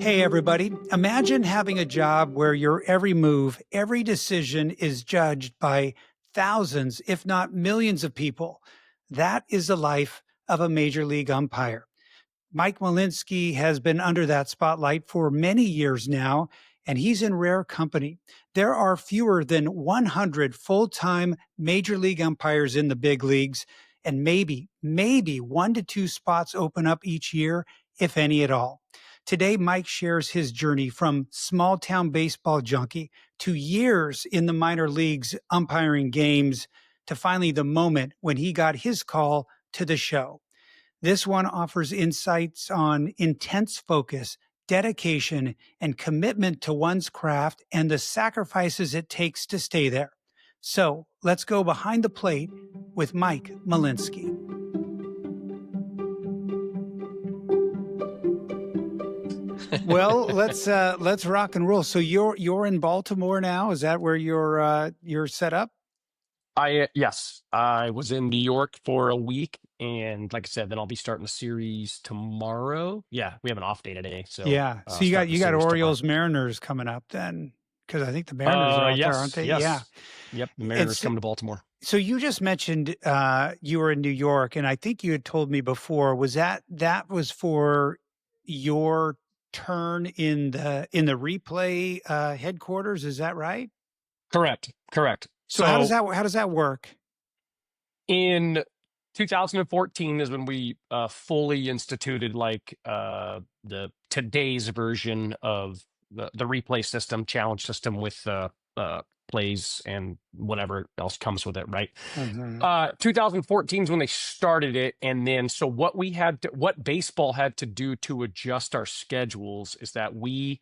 Hey, everybody. Imagine having a job where your every move, every decision is judged by thousands, if not millions of people. That is the life of a major league umpire. Mike Muchlinski has been under that spotlight for many years now, and he's in rare company. There are fewer than 100 full-time major league umpires in the big leagues, and maybe 1 to 2 spots open up each year, if any at all. Today, Mike shares his journey from small town baseball junkie to years in the minor leagues umpiring games to finally the moment when he got his call to the show. This one offers insights on intense focus, dedication, and commitment to one's craft and the sacrifices it takes to stay there. So let's go behind the plate with Mike Muchlinski. Well, let's rock and roll. So you're in Baltimore now. Is that where you're set up? Yes, I was in New York for a week, and like I said, then I'll be starting the series tomorrow. Yeah, we have an off day today, so Yeah. So you got Orioles Mariners coming up then, because I think the Mariners are out there, aren't they? Yes. Yeah. Yep, the Mariners come to Baltimore. So you just mentioned you were in New York, and I think you had told me before, was that was for your turn in the replay headquarters? Is that right? Correct. So how does that work? In 2014 is when we fully instituted the today's version of the replay system, challenge system with plays and whatever else comes with it, right? 2014 is when they started it, and then so what baseball had to do to adjust our schedules is that we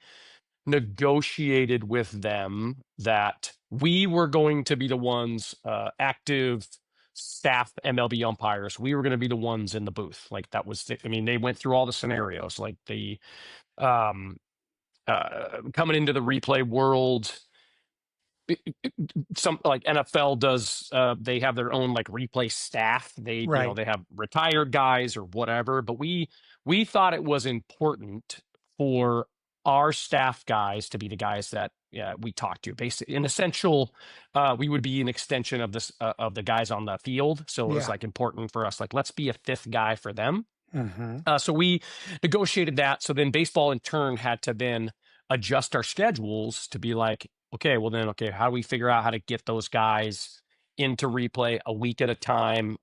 negotiated with them that we were going to be the ones active staff MLB umpires. We were going to be the ones in the booth. Like that was, I mean, they went through all the scenarios, like the coming into the replay world. Some like NFL does, they have their own like replay staff. They, Right. they have retired guys or whatever, but we thought it was important for our staff guys to be the guys that we talk to. Basically, an essential, we would be an extension of this of the guys on the field. So it was like important for us, like let's be a fifth guy for them. So we negotiated that. So then baseball in turn had to then adjust our schedules to be like, okay, how do we figure out how to get those guys into replay a week at a time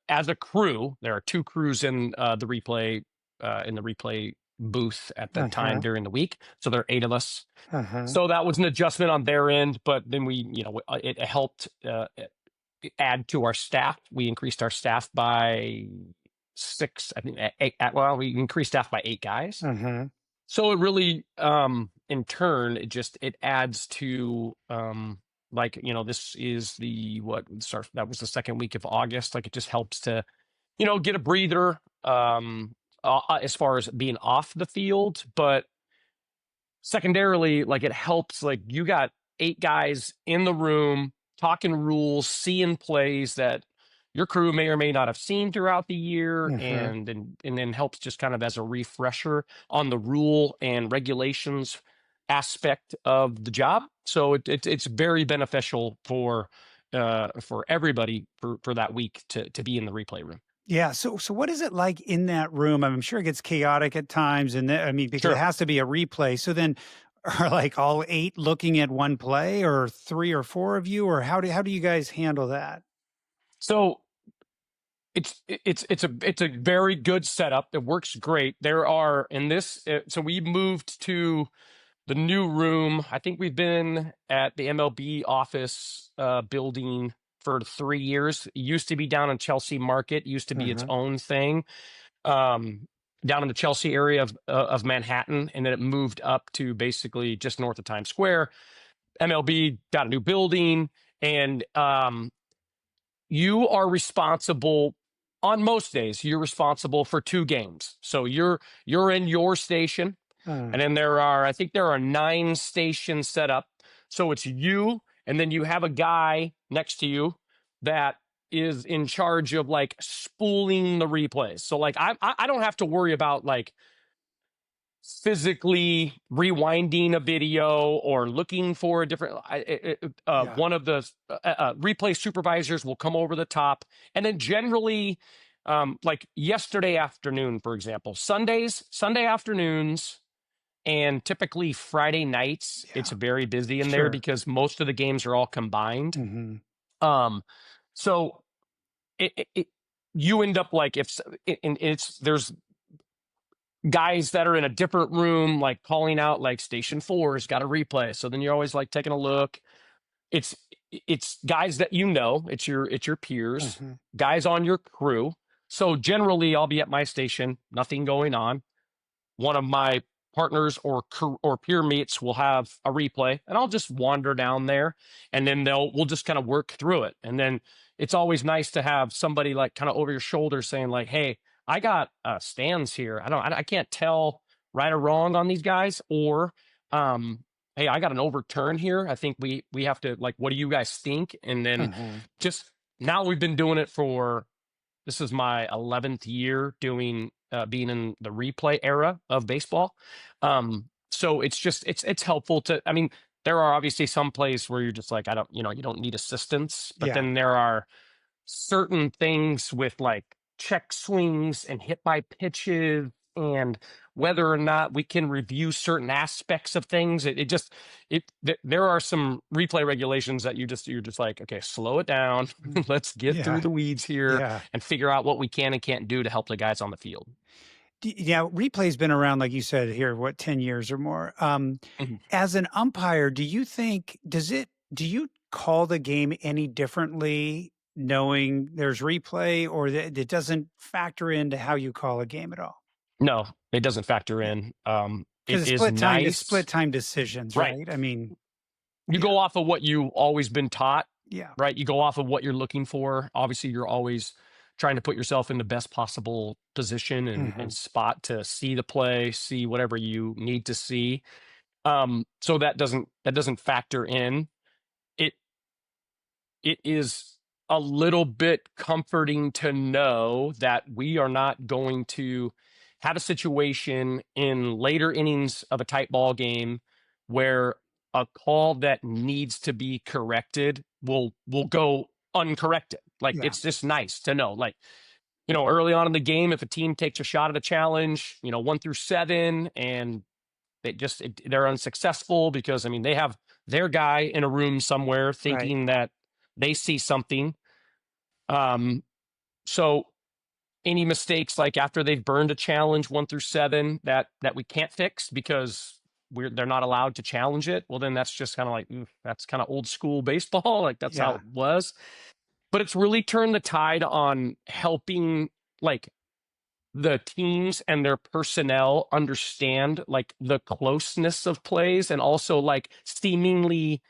as a crew? There are 2 crews in the replay booth at the time during the week, so there are 8 of us. So that was an adjustment on their end, but then we, it helped add to our staff. We increased our staff by 6, I think. 8. Well, we increased staff by 8 guys. So it really, in turn, it adds to this is that was the second week of August. Like it just helps to, get a breather as far as being off the field, but secondarily, like it helps. Like you got 8 guys in the room talking rules, seeing plays that your crew may or may not have seen throughout the year, and then helps just kind of as a refresher on the rule and regulations aspect of the job. So it's very beneficial for everybody for that week to be in the replay room. Yeah. So what is it like in that room? I'm sure it gets chaotic at times, and because it has to be a replay. So then, are like all 8 looking at one play, or 3 or 4 of you, or how do you guys handle that? So it's a very good setup. It works great. There are in this. So we moved to the new room. I think we've been at the MLB office building for 3 years. It used to be down in Chelsea Market. It used to be its own thing down in the Chelsea area of Manhattan, and then it moved up to basically just north of Times Square. MLB got a new building, and you are responsible. On most days, you're responsible for 2 games. So you're in your station, and then I think there are 9 stations set up. So it's you, and then you have a guy next to you that is in charge of like spooling the replays. So like I don't have to worry about like physically rewinding a video or looking for a different Yeah. one of the replay supervisors will come over the top. And then generally, like yesterday afternoon, for example, Sunday afternoons, and typically Friday nights, Yeah. it's very busy in there Sure. because most of the games are all combined. Mhm. So you end up like there's guys that are in a different room, like calling out like station 4's got a replay. So then you're always like taking a look. It's guys that it's your peers, Mhm. guys on your crew. So generally I'll be at my station, nothing going on. One of my partners or peer mates will have a replay, and I'll just wander down there, and then we'll just kind of work through it. And then it's always nice to have somebody like kind of over your shoulder saying like, "Hey, I got stands here. I can't tell right or wrong on these guys," or "Hey, I got an overturn here. I think we have to, like, what do you guys think?" And then Mhm. just now we've been doing it for, this is my 11th year doing being in the replay era of baseball. So it's helpful to, I mean, there are obviously some plays where you're just like, I don't, you don't need assistance, but Yeah. then there are certain things with like check swings and hit by pitches and whether or not we can review certain aspects of things. There are some replay regulations that you're just like, okay, slow it down. Mhm. Let's get through Yeah. the weeds here Yeah. and figure out what we can and can't do to help the guys on the field. Yeah, replay's been around, like you said here, what, 10 years or more. Mhm. As an umpire, do you call the game any differently knowing there's replay, or that it doesn't factor into how you call a game at all? No, it doesn't factor Yeah. in. Because It is it's split nice, time decisions, right? right? I mean, You yeah, go off of what you've always been taught, yeah. right? You go off of what you're looking for. Obviously, you're always trying to put yourself in the best possible position and Mhm. spot to see the play, see whatever you need to see. So that doesn't factor in. It it is a little bit comforting to know that we are not going to have a situation in later innings of a tight ball game where a call that needs to be corrected will go uncorrected. Like, Yeah, it's just nice to know. Like, early on in the game, if a team takes a shot at a challenge, 1 through 7, and they're unsuccessful because, I mean, they have their guy in a room somewhere right. thinking that they see something. So any mistakes, like after they've burned a challenge 1 through 7 that we can't fix because they're not allowed to challenge it, well, then that's just kind of like, that's kind of old school baseball. Like, that's how Yeah, it was. But it's really turned the tide on helping, like, the teams and their personnel understand like the closeness of plays, and also like seemingly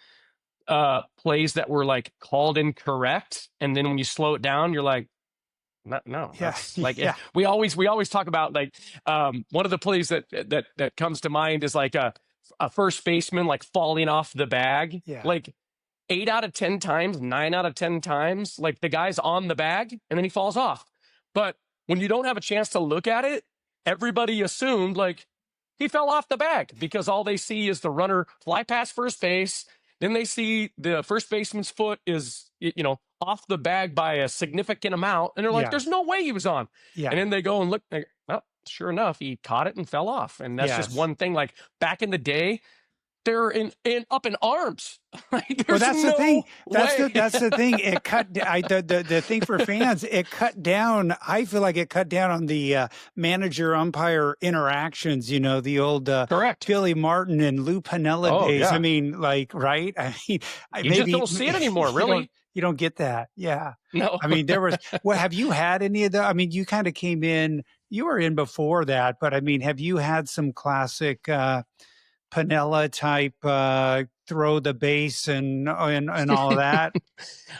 plays that were like called incorrect, and then when you slow it down you're like, no, no, yeah, that's like, yeah, we always talk about like, one of the plays that comes to mind is like a first baseman like falling off the bag. yeah, Like 8 out of 10 times, 9 out of 10 times, like the guy's on the bag and then he falls off. But when you don't have a chance to look at it, everybody assumed like he fell off the bag because all they see is the runner fly past first base. Then they see the first baseman's foot is, off the bag by a significant amount. And they're like, yeah, there's no way he was on. And yeah. then they go and look, well, sure enough, he caught it and fell off. And that's just Yes. one thing. Like, back in the day, they're up in arms. Like, Well, there's that's the thing. no way. That's the thing. It the thing for fans. It cut down. I feel like it cut down on the manager umpire interactions. The old Correct. Billy Martin and Lou Piniella Oh, days. I yeah. mean, like, right? I mean, You just maybe don't see it anymore, you don't really. you don't get that. Yeah. No. I mean, there was. Well, have you had any of the? I mean, you kind of came in. You were in before that, but I mean, have you had some classic Piniella type throw the base and all of that?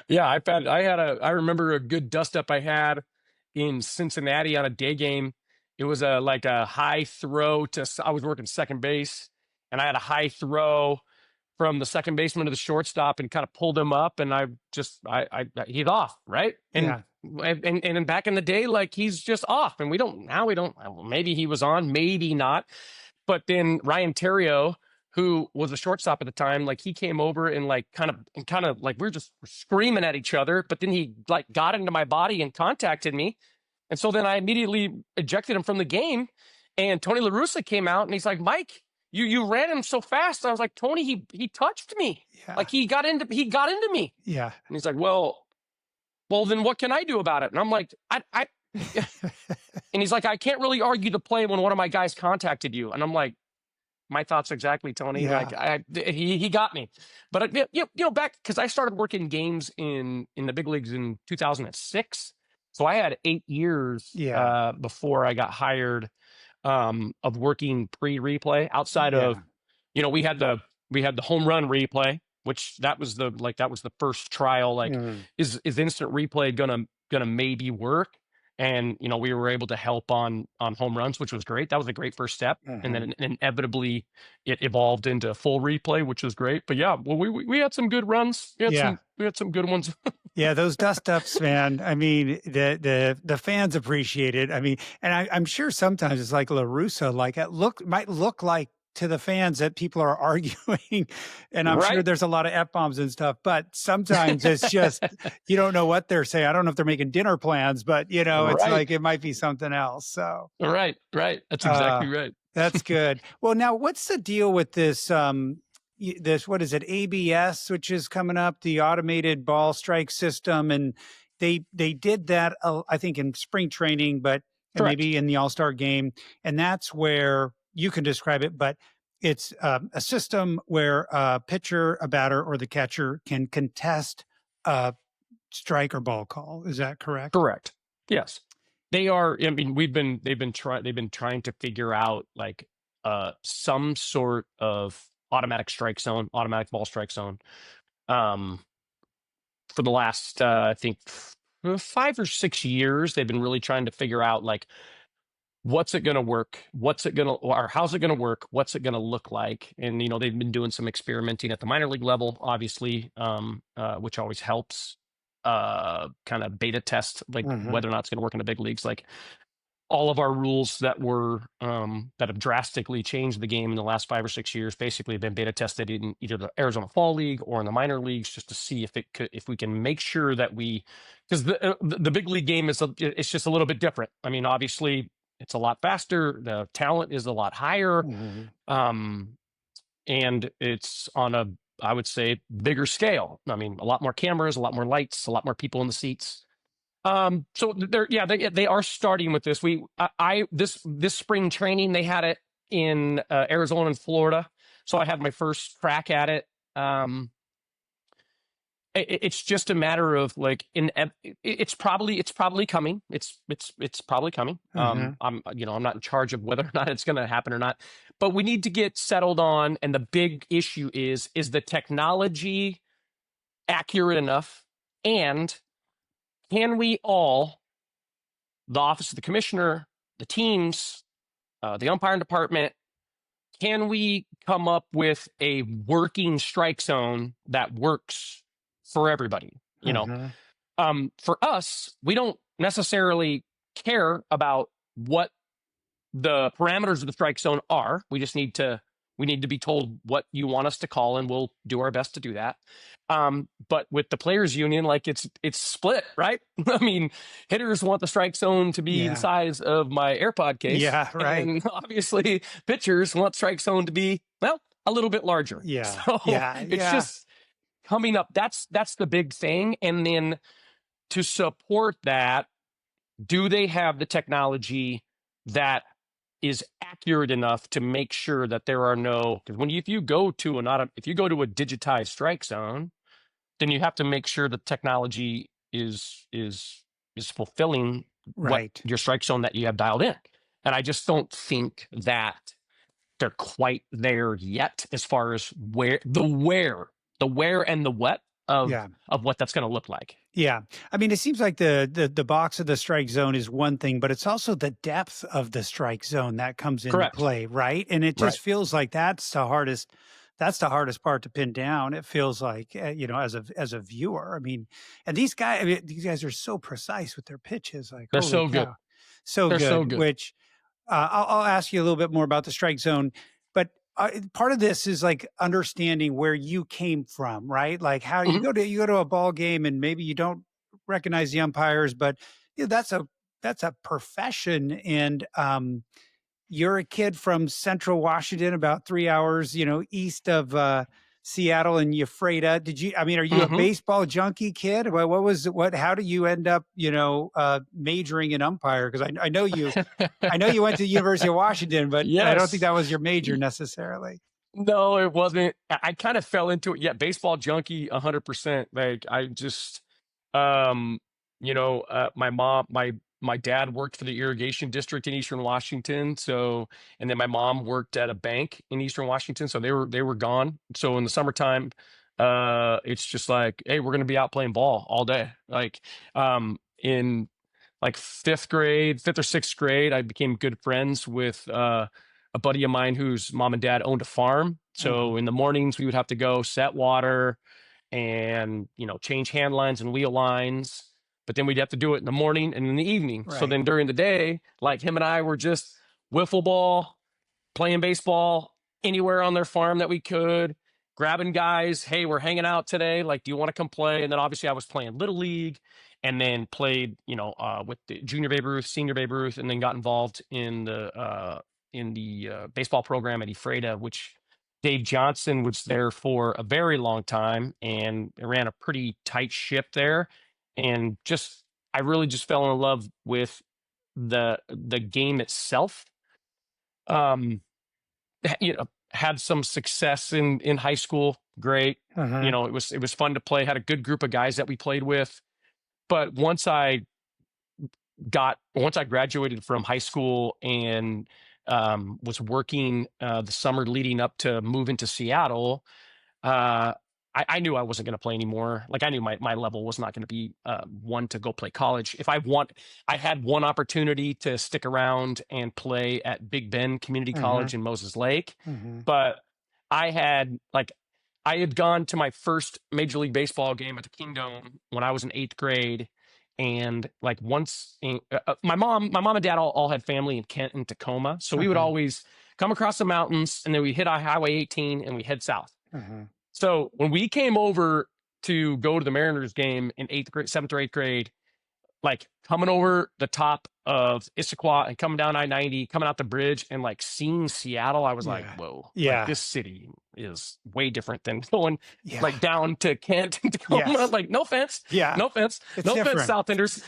Yeah, I remember a good dust up I had in Cincinnati on a day game. It was like a high throw I was working second base, and I had a high throw from the second baseman to the shortstop and kind of pulled him up, and he's off, right? And Yeah. and back in the day, like, he's just off, and we don't, maybe he was on, maybe not. But then Ryan Terrio, who was a shortstop at the time, like he came over and like kind of like we were just screaming at each other. But then he like got into my body and contacted me, and so then I immediately ejected him from the game. And Tony La Russa came out and he's like, Mike, you ran him so fast. I was like, Tony, he touched me. Yeah. Like he got into me. Yeah. And he's like, well, then what can I do about it? And I'm like, I and he's like, I can't really argue the play when one of my guys contacted you. And I'm like, my thoughts exactly, Tony. Yeah. Like he got me. But back because I started working games in the big leagues in 2006. So I had 8 years before I got hired of working pre-replay outside of, we had the home run replay, which that was the first trial. Like, is instant replay gonna maybe work? And we were able to help on home runs, which was great. That was a great first step. And then inevitably it evolved into full replay, which was great. But yeah, well, we had some good runs. We had some good ones. Yeah, those dust ups, man. I mean, the fans appreciate it. I mean, and I'm sure sometimes it's like La Russa, like it might look like to the fans that people are arguing, and I'm sure there's a lot of F-bombs and stuff, but sometimes it's just, you don't know what they're saying. I don't know if they're making dinner plans, but it's like, it might be something else. So. Right. That's exactly right. That's good. Well, now what's the deal with this, what is it? ABS, which is coming up, the automated ball strike system. And they did that, I think in spring training, but maybe in the All-Star game. And that's where you can describe it, but it's a system where a pitcher, a batter, or the catcher can contest a strike or ball call. Is that correct? Correct. Yes, they are. I mean, they've been trying to figure out like some sort of automatic strike zone, automatic ball strike zone, for the last I think 5 or 6 years. They've been really trying to figure out like, what's it going to work? Or how's it going to work? What's it going to look like? And, they've been doing some experimenting at the minor league level, obviously, which always helps kind of beta test, like whether or not it's going to work in the big leagues. Like all of our rules that have drastically changed the game in the last 5 or 6 years, basically have been beta tested in either the Arizona Fall League or in the minor leagues, just to see if we can make sure that because the big league game it's just a little bit different. I mean, obviously, it's a lot faster. The talent is a lot higher. And it's on I would say, bigger scale. I mean, a lot more cameras, a lot more lights, a lot more people in the seats. So they are starting with this. This spring training, they had it in Arizona and Florida. So I had my first crack at it. It's just a matter of like, it's probably coming. It's probably coming. I'm not in charge of whether or not it's going to happen or not, but we need to get settled on. And the big issue is the technology accurate enough? And can we all, the office of the commissioner, the teams, the umpiring department, can we come up with a working strike zone that works for everybody? For us, we don't necessarily care about what the parameters of the strike zone are. We need to be told what you want us to call, and we'll do our best to do that. But with the players union, like it's split, right? I mean, hitters want the strike zone to be the size of my AirPod case. Yeah, right. And obviously pitchers want strike zone to be, well, a little bit larger. Yeah. So it's just coming up. That's the big thing. And then to support that, do they have the technology that is accurate enough to make sure that there are no, because if you go to a digitized strike zone, then you have to make sure the technology is fulfilling what your strike zone that you have dialed in. And I just don't think that they're quite there yet as far as the where and the what of what that's going to look like. Yeah. I mean, it seems like the box of the strike zone is one thing, but it's also the depth of the strike zone that comes into play, right? And it just feels like that's the hardest part to pin down. It feels like, as a viewer. I mean, and these guys are so precise with their pitches. Like, they're so cow. good. They're so good. Which I'll ask you a little bit more about the strike zone, but part of this is like understanding where you came from, right? Like how Mhm. you go to a ball game and maybe you don't recognize the umpires, but that's a profession, and you're a kid from Central Washington, about 3 hours, east of Seattle and Ephrata. Are you a Mhm. baseball junkie kid? How do you end up, majoring in umpire? Because I know you went to the University of Washington, but I don't think Yes. that was your major necessarily. No, it wasn't. I kind of fell into it. Yeah, baseball junkie, 100%. Like I just, um, my dad worked for the irrigation district in Eastern Washington. So, and then my mom worked at a bank in Eastern Washington. So they were gone. So in the summertime, it's just like, hey, we're gonna be out playing ball all day. Like, in like fifth or sixth grade, I became good friends with a buddy of mine whose mom and dad owned a farm. Uh-huh. So in the mornings, we would have to go set water and change hand lines and wheel lines. But then we'd have to do it in the morning and in the evening. So Right. then during the day, like him and I were just wiffle ball, playing baseball anywhere on their farm that we could, grabbing guys. Hey, we're hanging out today. Like, do you want to come play? And then obviously I was playing Little League and then played, with the junior Babe Ruth, senior Babe Ruth, and then got involved in the baseball program at Ephrata, which Dave Johnson was there for a very long time and ran a pretty tight ship there. And I really just fell in love with the game itself. Um, had some success in high school. Great. Uh-huh. It was fun to play. Had a good group of guys that we played with. But once I graduated from high school and was working the summer leading up to move into Seattle, uh, I knew I wasn't going to play anymore. Like I knew my level was not going to be one to go play college. I had one opportunity to stick around and play at Big Bend Community Uh-huh. College in Moses Lake, Uh-huh. but I had like I had gone to my first Major League Baseball game at the Kingdom when I was in eighth grade, and like my mom and dad all had family in Kent and Tacoma, so we would Uh-huh. always come across the mountains and then we hit Highway 18 and we head south. Uh-huh. So when we came over to go to the Mariners game in eighth grade, seventh or eighth grade, like coming over the top of Issaquah and coming down I-90, coming out the bridge and like seeing Seattle, I was like, Yeah. whoa, like Yeah. this city is way different than going Yeah. like down to Kent and Tacoma. Yes. Like, no offense, Yeah. no offense, It's no offense, different. Southenders.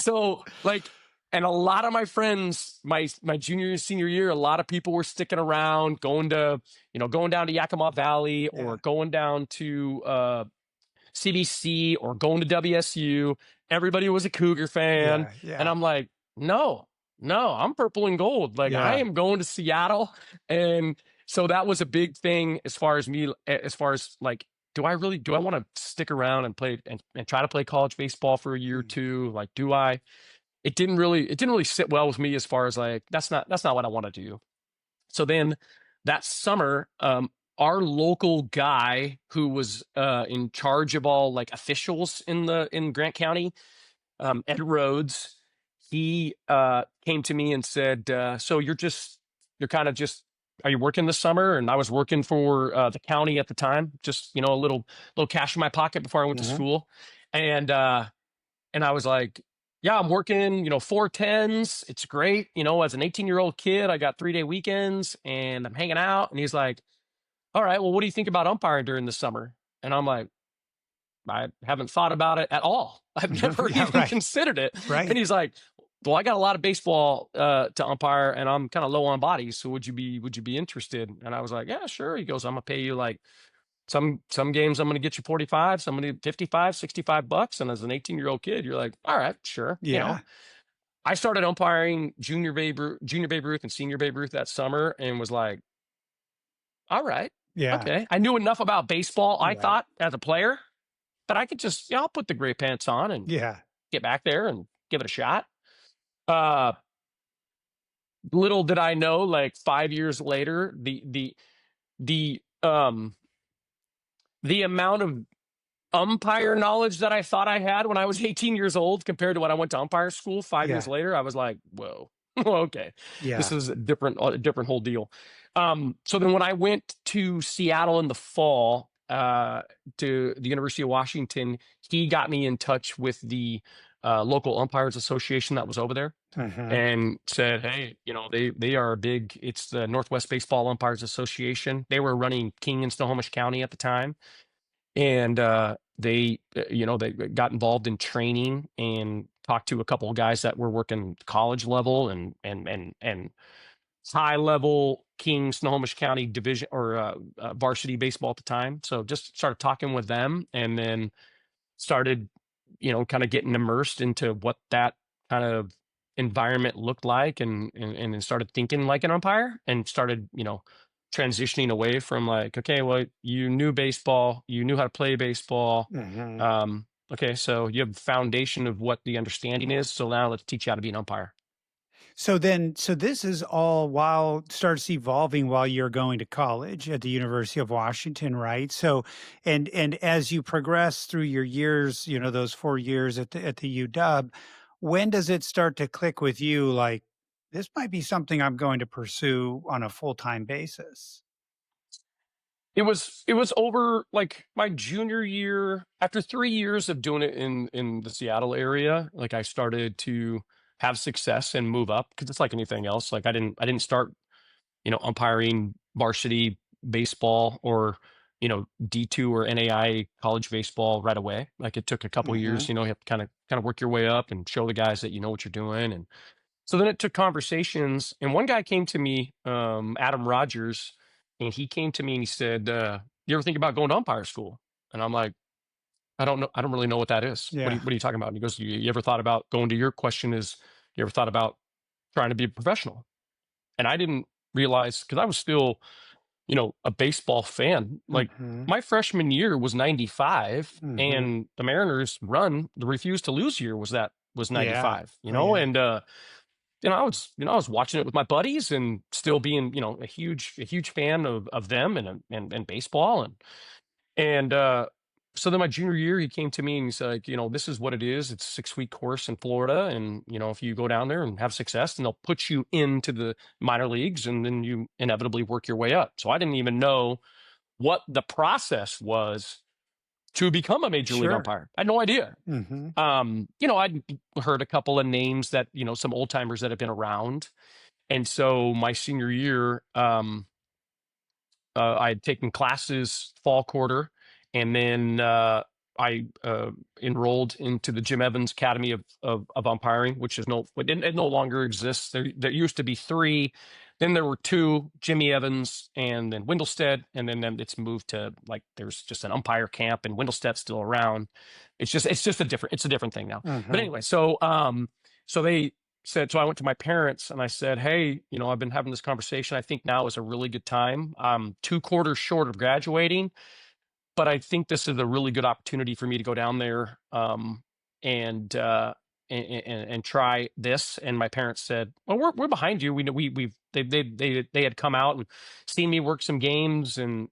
So like, and a lot of my friends, my junior and senior year, a lot of people were sticking around, going down to Yakima Valley Yeah. or going down to CBC or going to WSU. Everybody was a Cougar fan. Yeah. And Yeah. I'm like, no, no, I'm purple and gold. Like I Yeah. am going to Seattle. And so that was a big thing as far as me, as far as like, do I want to stick around and play and try to play college baseball for a year or Mm. two? Like, do I? It didn't really sit well with me as far as like, that's not what I want to do. So then that summer, our local guy who was in charge of all like officials in Grant County, Ed Rhodes, he came to me and said, "So you're kind of just are you working this summer?" And I was working for the county at the time, just a little cash in my pocket before I went to Uh-huh. school, and I was like, yeah, I'm working, 4 10s. It's great. As an 18-year-old kid, I got 3-day weekends and I'm hanging out. And he's like, all right, well, what do you think about umpiring during the summer? And I'm like, I haven't thought about it at all. I've never Yeah. even Right. considered it. And Right. he's like, well, I got a lot of baseball to umpire and I'm kind of low on bodies. So would you be interested? And I was like, yeah, sure. He goes, I'm gonna pay you like some games I'm going to get you 45, some going to 55, $65. And as an 18-year-old kid, you're like, all right, sure. Yeah. I started umpiring junior Babe Ruth and senior Babe Ruth that summer and was like, all right, Yeah. okay. I knew enough about baseball, I Right. thought, as a player, that I could just, I'll put the gray pants on and Yeah. get back there and give it a shot. Uh, Little did I know, like 5 years later, the the amount of umpire knowledge that I thought I had when I was 18 years old compared to when I went to umpire school 5 years Yeah. later, I was like, whoa. Well, okay, this Yeah. is a different whole deal. So then when I went to Seattle in the fall, to the University of Washington, he got me in touch with the local Umpires Association that was over there, Uh-huh. and said, hey, they are big. It's the Northwest Baseball Umpires Association. They were running King and Snohomish County at the time, and they got involved in training and talked to a couple of guys that were working college level and high level King Snohomish County division or varsity baseball at the time. So just started talking with them, and then started, kind of getting immersed into what that kind of environment looked like, and then started thinking like an umpire, and started, transitioning away from like, okay, well, you knew baseball, you knew how to play baseball. Uh-huh. Okay, so you have a foundation of what the understanding is. So now let's teach you how to be an umpire. So this is all while starts evolving while you're going to college at the University of Washington, right? So, and as you progress through your years, those 4 years at the UW, when does it start to click with you? Like, this might be something I'm going to pursue on a full-time basis. It was over like my junior year. After 3 years of doing it in the Seattle area, like I started to have success and move up, because it's like anything else. Like I didn't start, umpiring varsity baseball or, D2 or NAI college baseball right away. Like it took a couple of Uh-huh. years. You have to kind of work your way up and show the guys that you know what you're doing. And so then it took conversations, and one guy came to me, Adam Rogers, and he came to me and he said, "You ever think about going to umpire school?" And I'm like, "I don't know. I don't really know what that is. Yeah. What are you talking about?" And he goes, "You ever thought about going to your question is, you ever thought about trying to be a professional?" And I didn't realize, because I was still, a baseball fan. Like Uh-huh. my freshman year was 95, Uh-huh. and the Mariners run, the refuse to lose year was Yeah. 95, Oh, yeah. and I was watching it with my buddies, and still being, a huge fan of them and baseball, and so then my junior year, he came to me and he's like, this is what it is. It's a 6-week course in Florida, and if you go down there and have success, then they'll put you into the minor leagues, and then you inevitably work your way up. So I didn't even know what the process was to become a major league Sure. umpire. I had no idea. Mm-hmm. I'd heard a couple of names that, some old timers that have been around. And so my senior year, I had taken classes fall quarter, and then I enrolled into the Jim Evans Academy of Umpiring, which it no longer exists. There used to be 3, then there were 2, Jimmy Evans and then Windlestead, and then it's moved to, like, there's just an umpire camp, and Windlestead's still around. It's a different thing now. But Uh-huh. anyway, so they said, so I went to my parents and I said, hey, I've been having this conversation. I think now is a really good time. I'm 2 quarters short of graduating, but I think this is a really good opportunity for me to go down there, and try this. And my parents said, well, we're behind you. We know they had come out and seen me work some games, and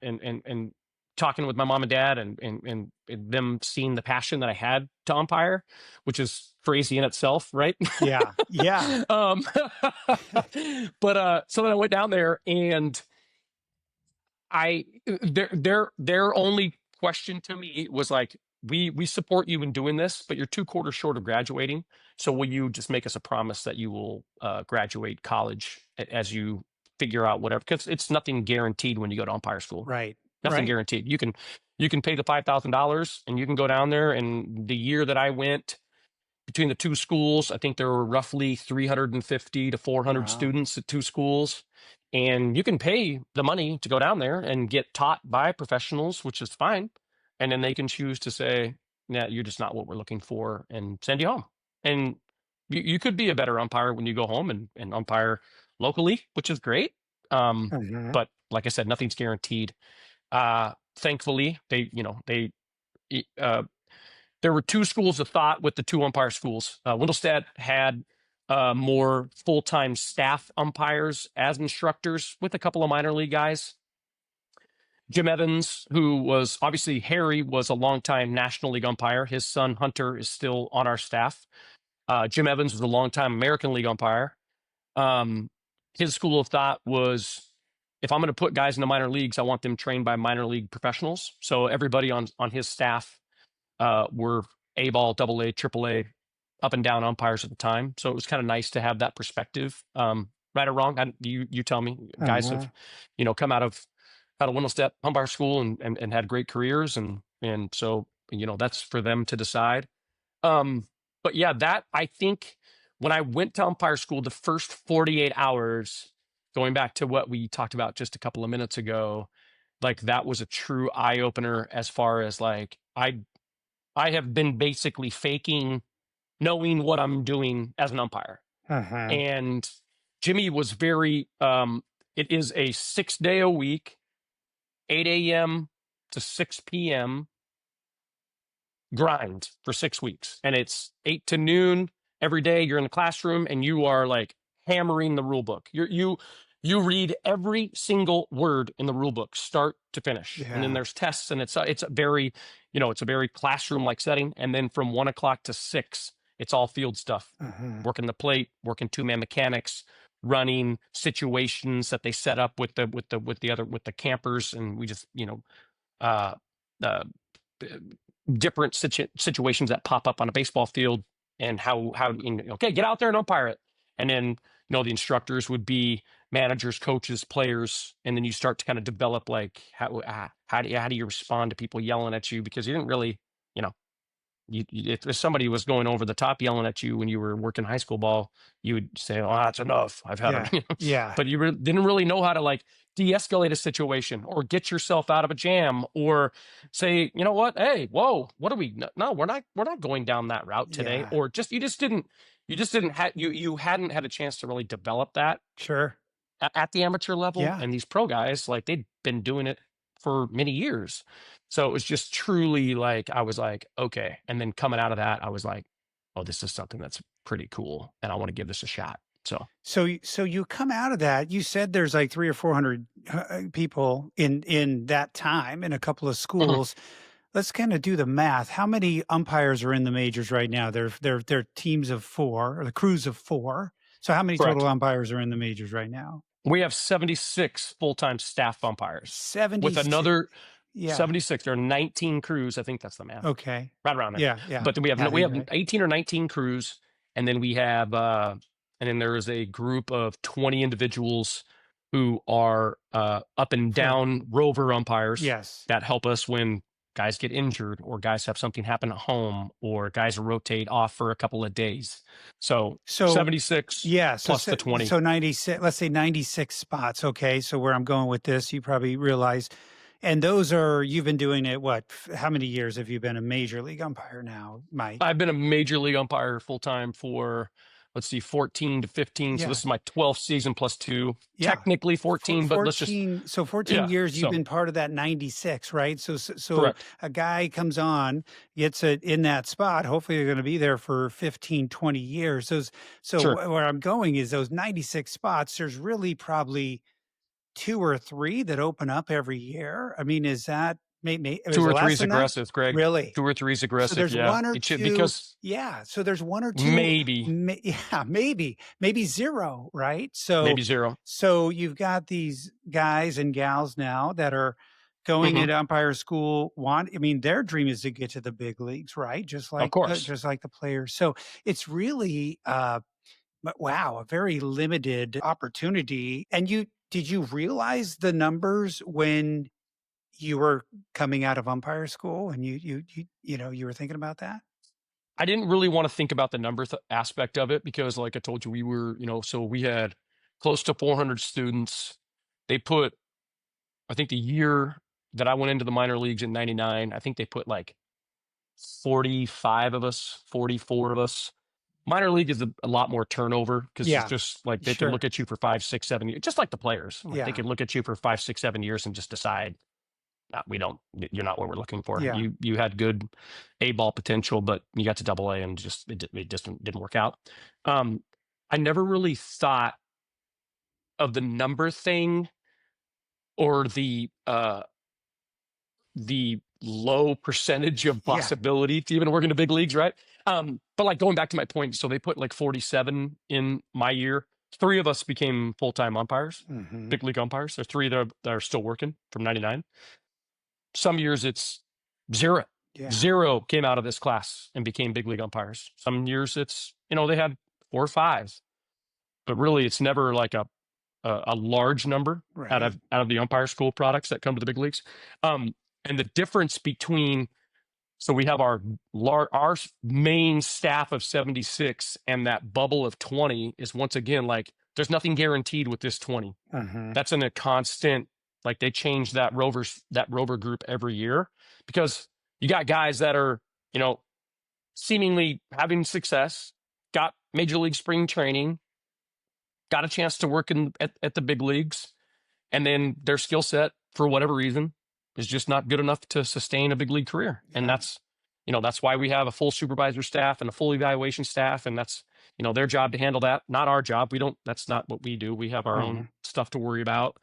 talking with my mom and dad, and them seeing the passion that I had to umpire, which is crazy in itself, right? Yeah. Yeah. um, but so then I went down there, and their only question to me was like, we support you in doing this, but you're 2 quarters short of graduating. So will you just make us a promise that you will graduate college as you figure out whatever? Because it's nothing guaranteed when you go to umpire school. Right. Nothing Right. guaranteed. You can pay the $5,000, and you can go down there. And the year that I went, between the 2 schools, I think there were roughly 350 to 400 Wow. students at 2 schools. And you can pay the money to go down there and get taught by professionals, which is fine. And then they can choose to say, yeah, you're just not what we're looking for, and send you home. And you could be a better umpire when you go home and umpire locally, which is great. Uh-huh. But like I said, nothing's guaranteed. Thankfully, uh, there were 2 schools of thought with the 2 umpire schools. Windlestead had more full-time staff umpires as instructors, with a couple of minor league guys. Jim Evans, who was obviously, Harry was a longtime National League umpire. His son Hunter is still on our staff. Jim Evans was a longtime American League umpire. Um, his school of thought was, if I'm going to put guys in the minor leagues, I want them trained by minor league professionals. So everybody on his staff were A-ball, AA, AAA, up and down umpires at the time. So it was kind of nice to have that perspective. Right or wrong, you tell me. Guys have, come out of Winlestep umpire school and had great careers, and so that's for them to decide. But yeah, that I think when I went to umpire school, the first 48 hours, going back to what we talked about just a couple of minutes ago, like that was a true eye opener as far as like I have been basically faking knowing what I'm doing as an umpire. And Jimmy was very, it is a 6-day a week, 8 a.m. to 6 p.m. grind for 6 weeks. And it's 8 to noon every day. You're in the classroom and you are like hammering the rule book. You read every single word in the rule book, start to finish. And then there's tests, and it's a very, it's a very classroom-like setting. And then from 1 o'clock to 6, it's all field stuff, working the plate, working two-man mechanics, running situations that they set up with the campers, and we just different situations that pop up on a baseball field, and how okay, get out there and umpire it. And then the instructors would be managers, coaches, players, and then you start to kind of develop like how do you respond to people yelling at you, because you didn't really if somebody was going over the top yelling at you when you were working high school ball, you would say, "Oh, that's enough. I've had it." But you didn't really know how to like de-escalate a situation or get yourself out of a jam or say, "You know what? Hey, whoa, what are we? No, we're not going down that route today." Or you hadn't had a chance to really develop that at the amateur level. And these pro guys, like, they'd been doing it for many years. So it was just truly like, I was like, okay. And then coming out of that, I was like, oh, this is something that's pretty cool, and I want to give this a shot. So you come out of that, you said there's like 300 or 400 people in that time in a couple of schools. Let's kind of do the math. How many umpires are in the majors right now? They're teams of 4, or the crews of 4. So how many total umpires are in the majors right now? We have 76 full-time staff umpires. 76. With another 76. There are 19 crews. I think that's the math. Okay. Right around there. Yeah. But then we have 18 or 19 crews, and then we have and then there is a group of 20 individuals who are up and down rover umpires that help us when guys get injured, or guys have something happen at home, or guys rotate off for a couple of days. So 76 plus the 20. So 96, let's say 96 spots. Okay. So where I'm going with this, you probably realize, and those are, you've been doing it, what, how many years have you been a major league umpire now, Mike? I've been a major league umpire full-time for, 14 to 15. So this is my 12th season plus 2. Technically 14, but let's just... So 14 years you've been part of that 96, right? So a guy comes on, gets it in that spot. Hopefully they're going to be there for 15, 20 years. Where I'm going is those 96 spots, there's really probably 2 or 3 that open up every year. I mean, is that... 2 or 3 is aggressive, Greg. Really? 2 or 3 is aggressive. So there's 1 or 2. Because so there's 1 or 2. Maybe 0, right? So maybe 0. So you've got these guys and gals now that are going into umpire school. Their dream is to get to the big leagues, right? Just like the players. So it's really, a very limited opportunity. And did you realize the numbers when you were coming out of umpire school, and you were thinking about that? I didn't really want to think about the number aspect of it, because like I told you, we were, so we had close to 400 students. They put, I think the year that I went into the minor leagues in 99, I think they put like 45 of us, 44 of us. Minor league is a lot more turnover, because it's just like they can look at you for 5, 6, 7 years, just like the players. They could look at you for 5, 6, 7 years and just decide, you're not what we're looking for. You had good A-ball potential, but you got to AA and it just didn't work out. I never really thought of the number thing, or the low percentage of possibility to even work in the big leagues, right? But like, going back to my point, so they put like 47 in my year. 3 of us became full-time umpires, Mm-hmm. big league umpires. There's 3 that are still working from 99. Some years it's 0. Yeah. 0 came out of this class and became big league umpires. Some years it's, they had 4 or 5, but really it's never like a large number out Right. of the umpire school products that come to the big leagues. And the difference between, so we have our main staff of 76 and that bubble of 20 is, once again, like, there's nothing guaranteed with this 20. That's in a constant, like, they change that rover group every year, because you got guys that are, seemingly having success, got major league spring training, got a chance to work at the big leagues, and then their skill set, for whatever reason, is just not good enough to sustain a big league career. Yeah. And that's why we have a full supervisor staff and a full evaluation staff, and that's their job to handle that, not our job. That's not what we do. We have our own stuff to worry about.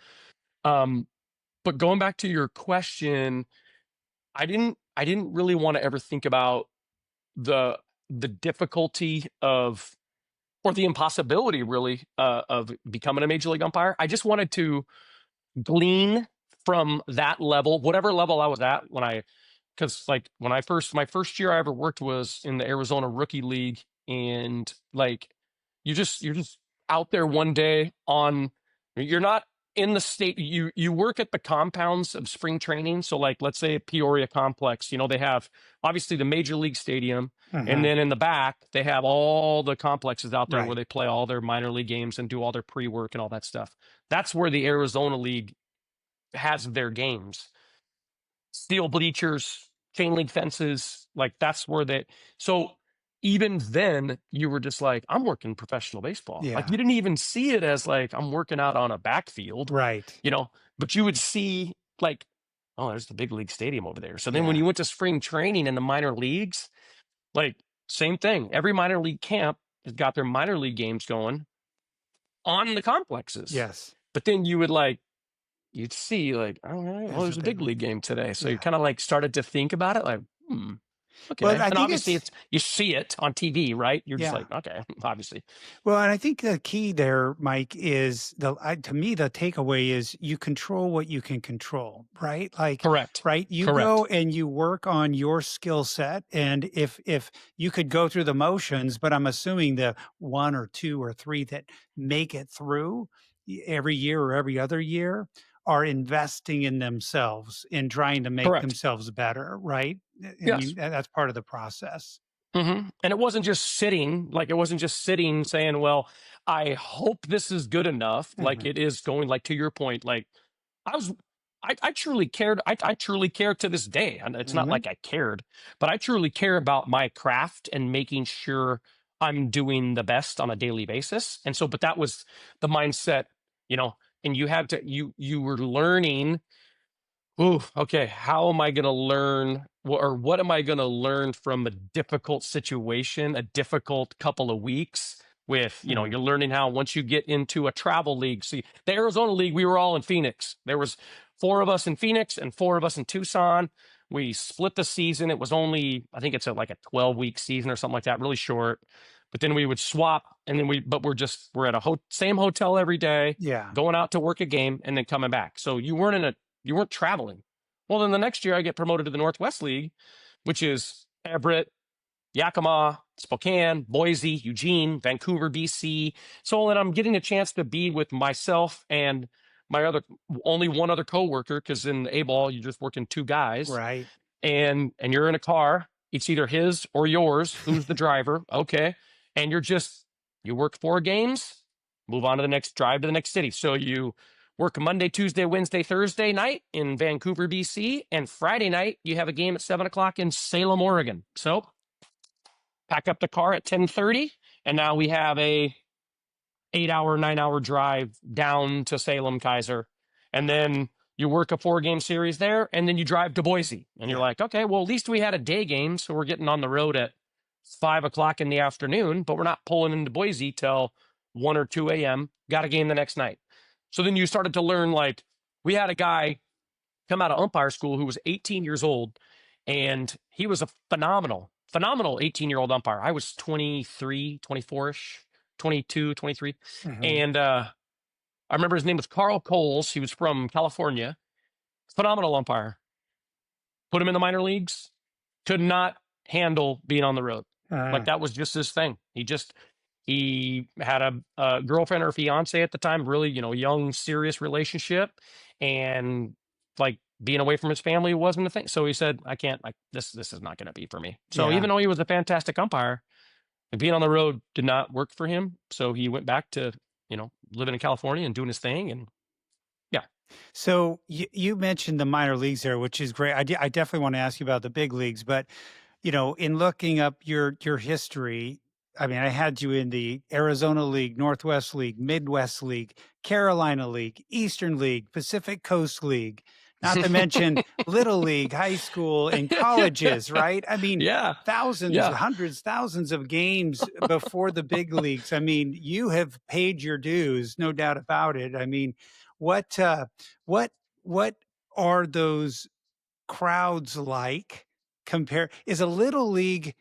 But going back to your question, I didn't really want to ever think about the difficulty of, or the impossibility, really, of becoming a major league umpire. I just wanted to glean from that level, whatever level I was at because like my first year I ever worked was in the Arizona Rookie League, and like you're just out there one day you're not in the state, you work at the compounds of spring training. So like, let's say Peoria Complex, they have obviously the major league stadium, and then in the back they have all the complexes out there where they play all their minor league games and do all their pre-work and all that stuff. That's where the Arizona League has their games. Steel bleachers, chain link fences, like that's where so even then you were just like, I'm working professional baseball. Yeah. Like, you didn't even see it as like, I'm working out on a backfield. Right. But you would see like, oh, there's the big league stadium over there. So then when you went to spring training in the minor leagues, like, same thing. Every minor league camp has got their minor league games going on the complexes. Yes. But then you'd see like, oh, there's a big league game today. So you kind of like started to think about it, like, okay. Well, and obviously you see it on TV, right? You're just like, okay, obviously. Well, and I think the key there, Mike, is to me, the takeaway is you control what you can control, right? Like, correct. Right. You go and you work on your skill set. And if you could go through the motions, but I'm assuming the 1 or 2 or 3 that make it through every year or every other year are investing in themselves in trying to make themselves better, right? Yes. That's part of the process. And it wasn't just sitting, saying, well, I hope this is good enough. Like, it is going, like, to your point, like, I truly cared. I truly care to this day. And it's not like I cared, but I truly care about my craft and making sure I'm doing the best on a daily basis. And so, but that was the mindset, and you had to, you were learning, okay, how am I going to learn, or what am I going to learn from a difficult situation, a difficult couple of weeks with, you're learning how, once you get into a travel league. See, the Arizona League, we were all in Phoenix. There was 4 of us in Phoenix and 4 of us in Tucson. We split the season. It was only, I think it's like a 12-week season or something like that, really short. But then we would swap, and then we're at a same hotel every day, going out to work a game and then coming back. So you weren't traveling. Well, then the next year I get promoted to the Northwest League, which is Everett, Yakima, Spokane, Boise, Eugene, Vancouver, BC. So then I'm getting a chance to be with myself and my only one other coworker, because in A-ball you're just working 2 guys, right? And you're in a car. It's either his or yours. Who's the driver? Okay, and you work 4 games, move on to the next, drive to the next city. So you work Monday, Tuesday, Wednesday, Thursday night in Vancouver, BC, and Friday night you have a game at 7:00 in Salem, Oregon. So pack up the car at 10:30, and now we have a 8-hour, 9-hour drive down to Salem, Kaiser, and then you work a 4-game series there, and then you drive to Boise, and you're like, okay, well, at least we had a day game, so we're getting on the road at 5:00 in the afternoon, but we're not pulling into Boise till 1 or 2 a.m. Got a game the next night. So then you started to learn, like, we had a guy come out of umpire school who was 18 years old, and he was a phenomenal 18-year-old umpire. I was 23, 24-ish, 22, 23. Uh-huh. And I remember his name was Carl Coles. He was from California. Phenomenal umpire. Put him in the minor leagues. Could not handle being on the road. Like that was just his thing. He had a girlfriend or fiance at the time, really, young, serious relationship. And like being away from his family wasn't a thing. So he said, I can't, like, this is not going to be for me. So Yeah. even though he was a fantastic umpire, being on the road did not work for him. So he went back to, living in California and doing his thing. And yeah. So you mentioned the minor leagues there, which is great. I definitely want to ask you about the big leagues, but in looking up your history, I mean, I had you in the Arizona League, Northwest League, Midwest League, Carolina League, Eastern League, Pacific Coast League, not to mention Little League, high school, and colleges, right? I mean, Yeah. thousands, Yeah. hundreds, thousands of games before the big leagues. I mean, you have paid your dues, no doubt about it. I mean, what are those crowds like? Is a little league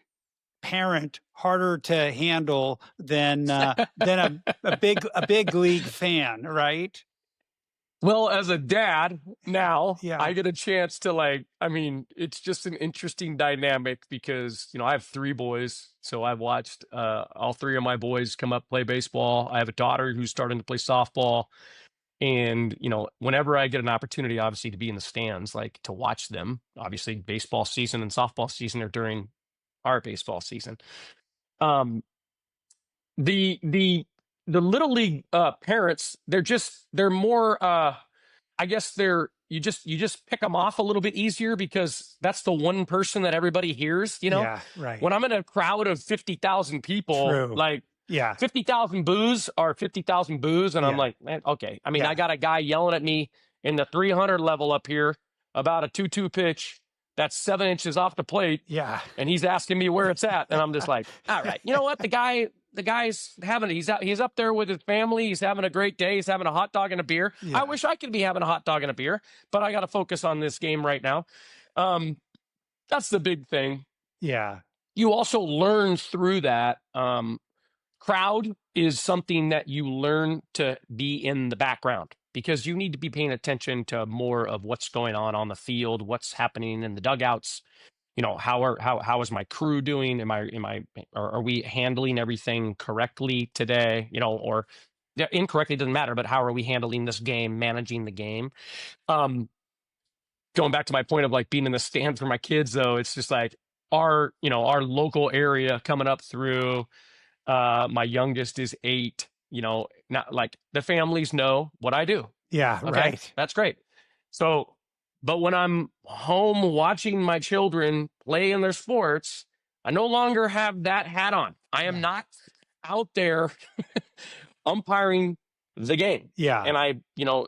parent harder to handle than a big league fan, right? Well, as a dad now, Yeah. I get a chance to it's just an interesting dynamic because, I have 3 boys. So I've watched all 3 of my boys come up, play baseball. I have a daughter who's starting to play softball. And, whenever I get an opportunity, obviously, to be in the stands, like to watch them, obviously baseball season and softball season are during our baseball season. The little league parents, they're more I guess you just pick them off a little bit easier because that's the one person that everybody hears, Yeah, right. When I'm in a crowd of 50,000 people, True. like Yeah. 50,000 boos are 50,000 boos. And I'm like, man, okay. I mean, I got a guy yelling at me in the 300 level up here about a 2-2 pitch that's 7 inches off the plate. Yeah. And he's asking me where it's at. And I'm just like, all right, you know what? The guy's he's up there with his family. He's having a great day. He's having a hot dog and a beer. Yeah. I wish I could be having a hot dog and a beer, but I got to focus on this game right now. That's the big thing. Yeah. You also learn through that. Crowd is something that you learn to be in the background because you need to be paying attention to more of what's going on the field, what's happening in the dugouts. How is my crew doing? Are we handling everything correctly today? Or incorrectly, doesn't matter, but how are we handling this game, managing the game? Going back to my point of like being in the stand for my kids, though, it's just like our local area coming up through, my youngest is 8, not like the families know what I do. Yeah. Okay, Right. that's great. So, but when I'm home watching my children play in their sports, I no longer have that hat on. I am not out there umpiring the game. Yeah. And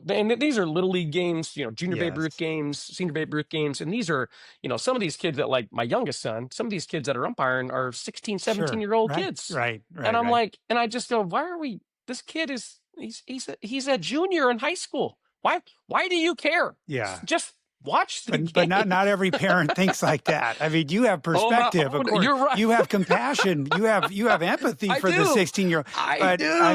and these are little league games, junior Babe Ruth Yes. games, senior Babe Ruth games. And these are, some of these kids that, like my youngest son, some of these kids that are umpiring are 16, 17-year-old Right. kids. Right. And I'm like, and I just go, this kid is, he's a junior in high school. Why do you care? Yeah. Just watch the game. But not every parent thinks like that. I mean, you have perspective, of course. You're right. You have compassion. You have empathy for the 16-year-old. I do. I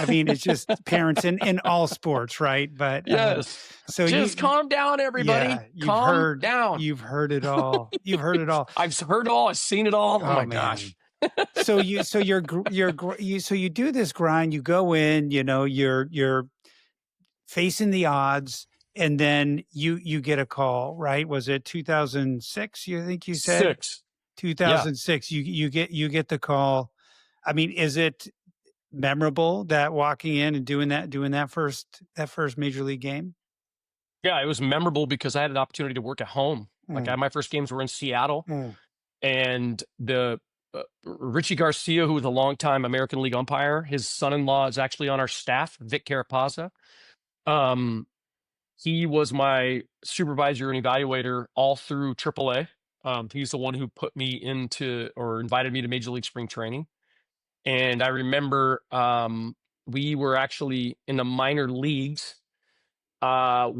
mean, it's just parents in all sports, right? But yes. So just calm down, everybody. Yeah, calm down. You've heard it all. You've heard it all. I've heard it all. I've seen it all. Oh my man. gosh. So you do this grind. You go in. You're facing the odds. And then you get a call, right? Was it 2006? You think you said 6. 2006. Yeah. You get the call. I mean, is it memorable that walking in and doing that first major league game? Yeah, it was memorable because I had an opportunity to work at home. Like my first games were in Seattle, and the Richie Garcia, who was a longtime American League umpire, his son-in-law is actually on our staff, Vic Carapazza. He was my supervisor and evaluator all through AAA. He's the one who put me into or invited me to Major League Spring Training. And I remember we were actually in the minor leagues. I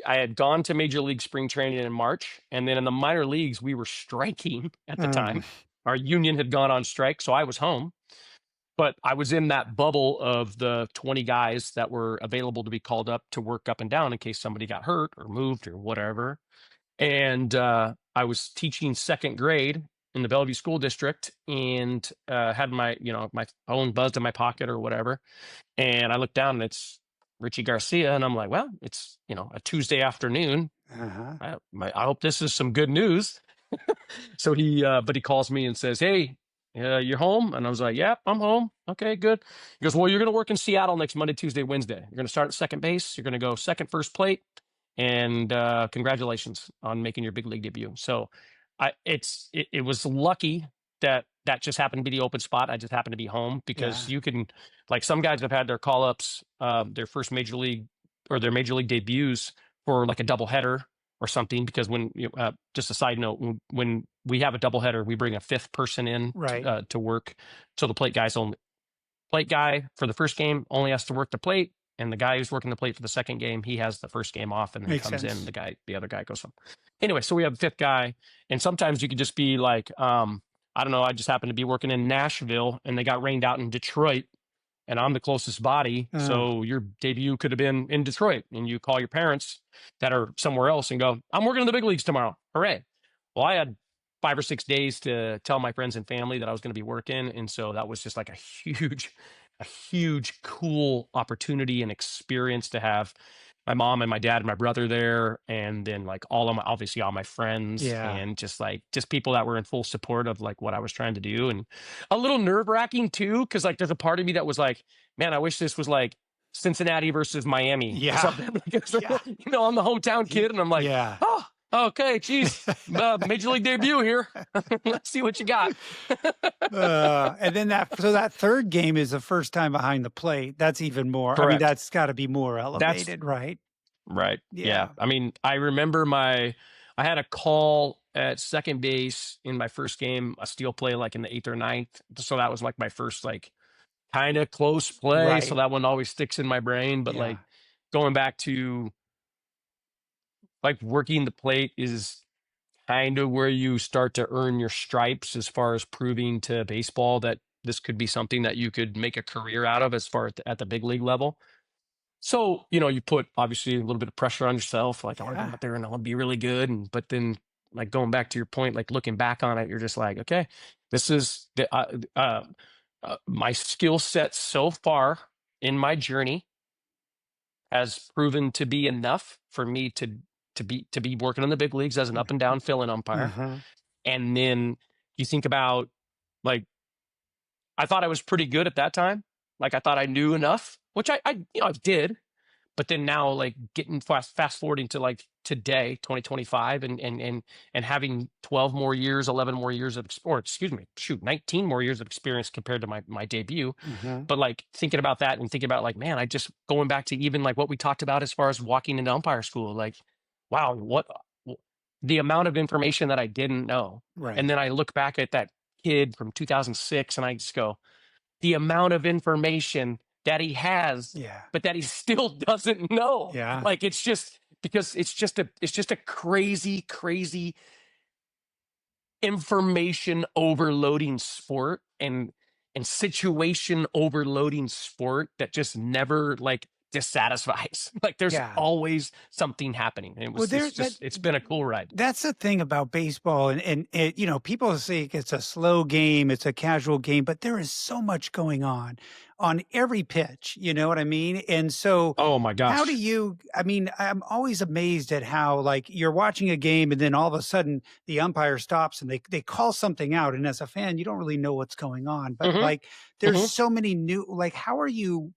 had gone to Major League Spring Training in March, and then in the minor leagues we were striking at the time. Our union had gone on strike, so I was home. but I was in that bubble of the 20 guys that were available to be called up to work up and down in case somebody got hurt or moved or whatever. And I was teaching second grade in the Bellevue School District, and had my my phone buzzed in my pocket or whatever. And I looked down and it's Richie Garcia, and I'm like, well, it's a Tuesday afternoon. I hope this is some good news. So but he calls me and says, hey, you're home? And I was like, yep, I'm home. Okay, good. He goes, well, you're going to work in Seattle next Monday, Tuesday, Wednesday. You're going to start at second base. You're going to go second, first plate. And congratulations on making your big league debut. So it was lucky that just happened to be the open spot. I just happened to be home, because you can, like, some guys have had their call-ups, their first major league or their major league debuts for like a doubleheader or something, because when just a side note, when we have a doubleheader, we bring a fifth person in to work. So the plate guy for the first game only has to work the plate, and the guy who's working the plate for the second game, he has the first game off, and then comes in. The other guy goes home. Anyway, so we have a fifth guy, and sometimes you could just be like, I don't know, I just happened to be working in Nashville, and they got rained out in Detroit, and I'm the closest body. So your debut could have been in Detroit, and you call your parents that are somewhere else and go, I'm working in the big leagues tomorrow. Hooray. Well, I had 5 or 6 days to tell my friends and family that I was going to be working. And so that was just like a huge, cool opportunity and experience to have my mom and my dad and my brother there. And then like obviously all my friends, and just people that were in full support of like what I was trying to do. And a little nerve wracking too, 'cause like there's a part of me that was like, man, I wish this was like Cincinnati versus Miami or something. I'm the hometown kid, and I'm like, oh, okay, geez, major league debut here. Let's see what you got. And then that third game is the first time behind the plate. That's even more. Correct. I mean, that's got to be more elevated, right? Right. Yeah. I mean, I remember I had a call at second base in my first game, a steal play like in the 8th or 9th. So that was like my first like kind of close play. So that one always sticks in my brain. But like going back to like working the plate is kind of where you start to earn your stripes as far as proving to baseball that this could be something that you could make a career out of as far at the big league level. So, you put obviously a little bit of pressure on yourself, like I want to go out there and I'll be really good. But then like going back to your point, like looking back on it, you're just like, okay, this is my skill set so far in my journey has proven to be enough for me to be working in the big leagues as an up and down fill-in umpire. And then you think about like, I thought I was pretty good at that time. Like I thought I knew enough, which I did. But then now like getting fast forwarding to like today, 2025, and having 12 more years, 11 more years of, or excuse me, 19 more years of experience compared to my debut. But like thinking about that and thinking about like, man, I just going back to even like what we talked about as far as walking into umpire school, like, wow, what the amount of information that I didn't know. And then I look back at that kid from 2006 and I just go, the amount of information that he has, but that he still doesn't know. Like it's just because it's just a crazy information overloading sport and situation overloading sport that just never like dissatisfies. Like there's always something happening. And it's been a cool ride. That's the thing about baseball. And it, people say it's a slow game, it's a casual game, but there is so much going on every pitch. You know what I mean? And so, oh my gosh, how do you, I'm always amazed at how like you're watching a game and then all of a sudden the umpire stops and they call something out. And as a fan, you don't really know what's going on, but like there's so many new, like, how are you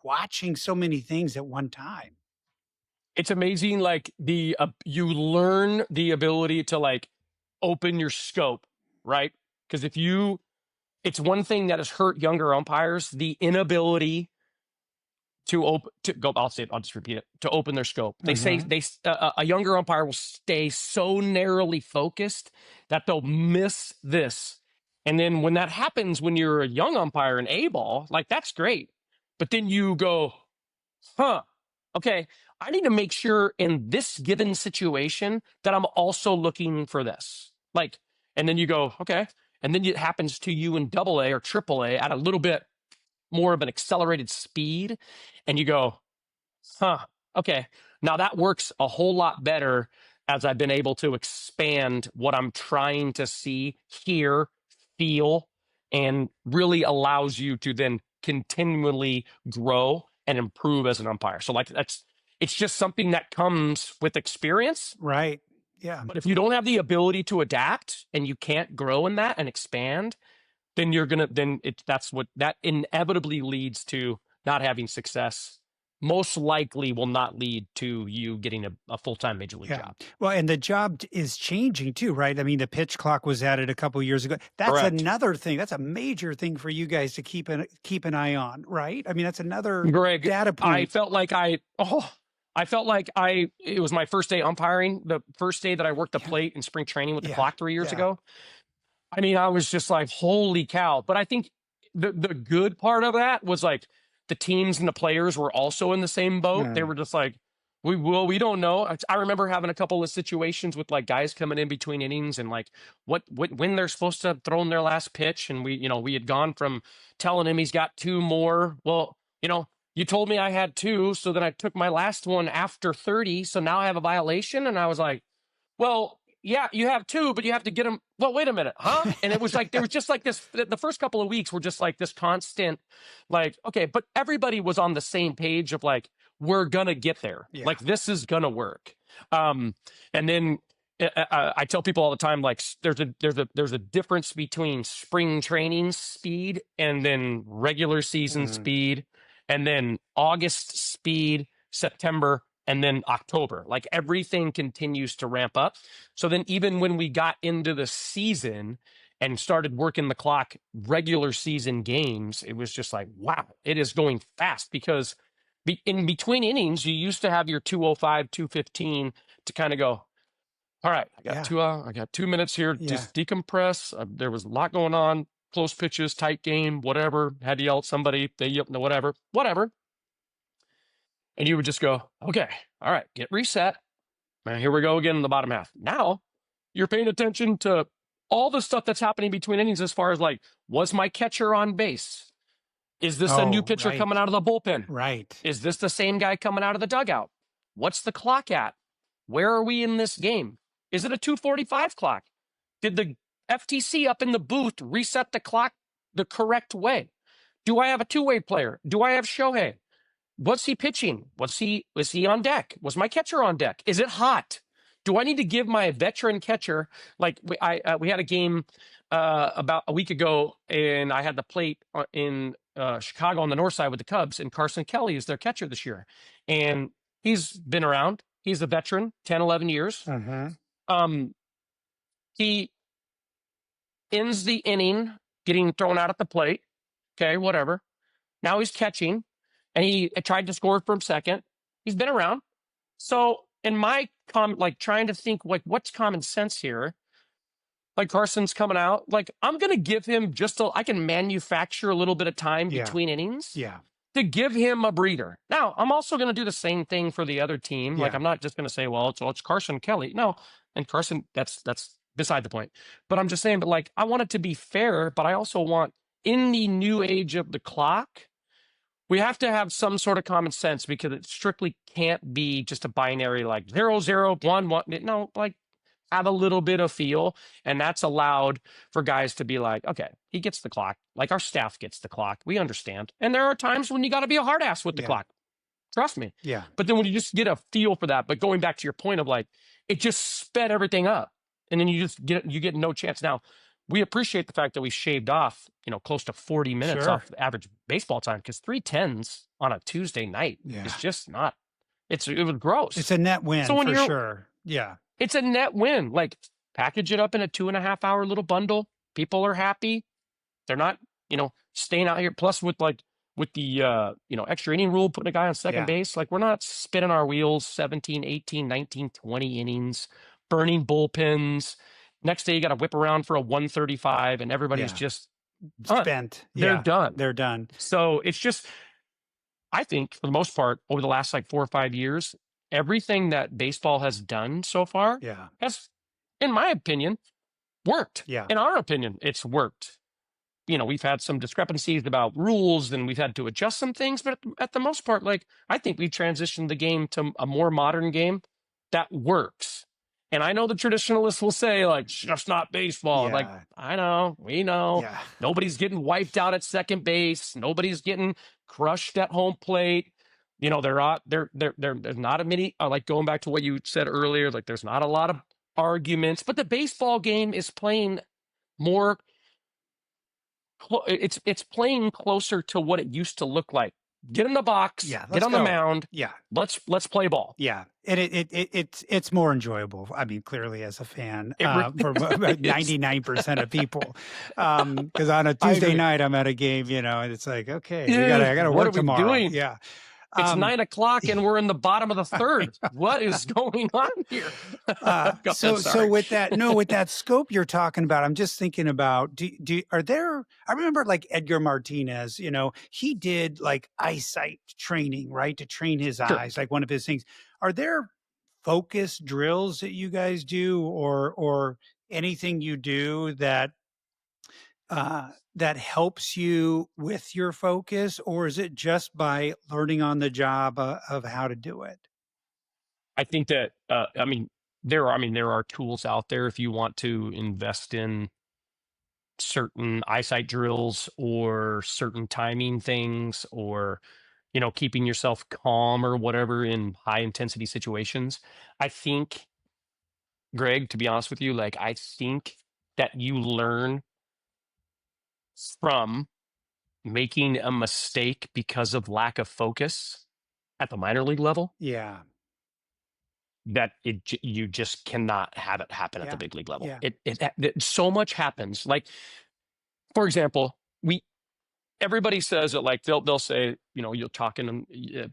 watching so many things at one time? It's amazing. Like you learn the ability to like open your scope, right? Because it's one thing that has hurt younger umpires, the inability to go. I'll just repeat it, to open their scope. They say a younger umpire will stay so narrowly focused that they'll miss this. And then when that happens, when you're a young umpire in A-ball, like that's great. But then you go, okay, I need to make sure in this given situation that I'm also looking for this. Like, and then you go, okay. and then it happens to you in AA or AAA at a little bit more of an accelerated speed, and you go, okay, now that works a whole lot better as I've been able to expand what I'm trying to see, hear, feel, and really allows you to then continually grow and improve as an umpire. So it's just something that comes with experience. Right. Yeah. But if you don't have the ability to adapt and you can't grow in that and expand, then that inevitably leads to not having success. Most likely will not lead to you getting a full-time major league job. Well, and the job is changing too, right? I mean, the pitch clock was added a couple of years ago. That's Correct. another thing. That's a major thing for you guys to keep an eye on, right? I mean, that's another Greg, data point. I felt like it was my first day umpiring, the first day that I worked the plate in spring training with the clock 3 years ago. I mean, I was just like, holy cow. But I think the good part of that was like the teams and the players were also in the same boat. They were just like, we don't know. I remember having a couple of situations with like guys coming in between innings and like when they're supposed to have thrown their last pitch. And we had gone from telling him he's got 2 more. Well, you told me I had 2. So then I took my last one after 30. So now I have a violation. And I was like, well, yeah, you have 2, but you have to get them. Well, wait a minute, huh? And it was like, there was just like this, the first couple of weeks were just like this constant, like, okay, but everybody was on the same page of like, we're going to get there. Yeah. Like, this is going to work. And then I tell people all the time, like, there's a difference between spring training speed and then regular season speed, and then August speed, September, and then October. Like, everything continues to ramp up. So then even when we got into the season and started working the clock, regular season games, it was just like, wow, it is going fast, because in between innings, you used to have your 205, 215 to kind of go, all right, I got 2 minutes here, just decompress. There was a lot going on, close pitches, tight game, whatever. Had to yell at somebody, they yelled, whatever. And you would just go, okay, all right, get reset. And here we go again in the bottom half. Now you're paying attention to all the stuff that's happening between innings, as far as like, was my catcher on base? Is this a new pitcher coming out of the bullpen? Right. Is this the same guy coming out of the dugout? What's the clock at? Where are we in this game? Is it a 2:45 clock? Did the FTC up in the booth reset the clock the correct way? Do I have a two-way player? Do I have Shohei? What's he pitching? Was he on deck? Was my catcher on deck? Is it hot? Do I need to give my veteran catcher, like we had a game about a week ago, and I had the plate in Chicago on the north side with the Cubs, and Carson Kelly is their catcher this year. And he's been around. He's a veteran, 10, 11 years. He ends the inning getting thrown out at the plate. Okay, whatever. Now he's catching, and he tried to score from second. He's been around. So in my trying to think, like, what's common sense here? Like, Carson's coming out. Like, I'm going to give him I can manufacture a little bit of time between innings to give him a breather. Now, I'm also going to do the same thing for the other team. Like, I'm not just going to say, well, it's Carson Kelly. No, and Carson, that's beside the point. But I'm just saying, but like, I want it to be fair, but I also want, in the new age of the clock, we have to have some sort of common sense, because it strictly can't be just a binary like 0, 0, 1, 1. No, like, have a little bit of feel. And that's allowed for guys to be like, okay, he gets the clock. Like, our staff gets the clock. We understand. And there are times when you got to be a hard ass with the clock. Trust me. Yeah. But then when you just get a feel for that, but going back to your point of like, it just sped everything up. And then you get no chance. Now, we appreciate the fact that we shaved off, close to 40 minutes off the average baseball time, because 3:10s on a Tuesday night is just not. It was gross. It's a net win for sure. Yeah. It's a net win. Like, package it up in a 2.5 hour little bundle. People are happy. They're not, staying out here. Plus with the, extra inning rule, putting a guy on second base, like, we're not spinning our wheels 17, 18, 19, 20 innings, burning bullpens. Next day, you got to whip around for a 135, and everybody's just spent. They're done. They're done. So it's just, I think, for the most part, over the last like 4 or 5 years, everything that baseball has done so far has, in my opinion, worked. Yeah. In our opinion, it's worked. We've had some discrepancies about rules and we've had to adjust some things, but at the most part, like, I think we've transitioned the game to a more modern game that works. And I know the traditionalists will say, like, it's just not baseball. Yeah. Like, I know, we know. Yeah. Nobody's getting wiped out at second base. Nobody's getting crushed at home plate. There's not a many, like going back to what you said earlier, like there's not a lot of arguments, but the baseball game is playing more. It's playing closer to what it used to look like. Get in the box, get on the mound. Yeah. Let's play ball. Yeah. And it's more enjoyable. I mean, clearly as a fan, It really for 99% of people. Because on a Tuesday night I'm at a game, and it's like, okay, I gotta work tomorrow. Doing? Yeah. It's 9 o'clock and we're in the bottom of the third. What is going on here? So with that scope you're talking about, I'm just thinking about, I remember like Edgar Martinez, he did like eyesight training, right? To train his eyes, like one of his things. Are there focus drills that you guys do or anything you do that helps you with your focus, or is it just by learning on the job of how to do it? I think that there are tools out there if you want to invest in certain eyesight drills or certain timing things, or keeping yourself calm or whatever in high intensity situations. I think, Greg, to be honest with you, like, I think that you learn from making a mistake because of lack of focus at the minor league level. Yeah. That you just cannot have it happen at the big league level. Yeah. It so much happens. Like, for example, everybody says that, like, they'll say, you're talking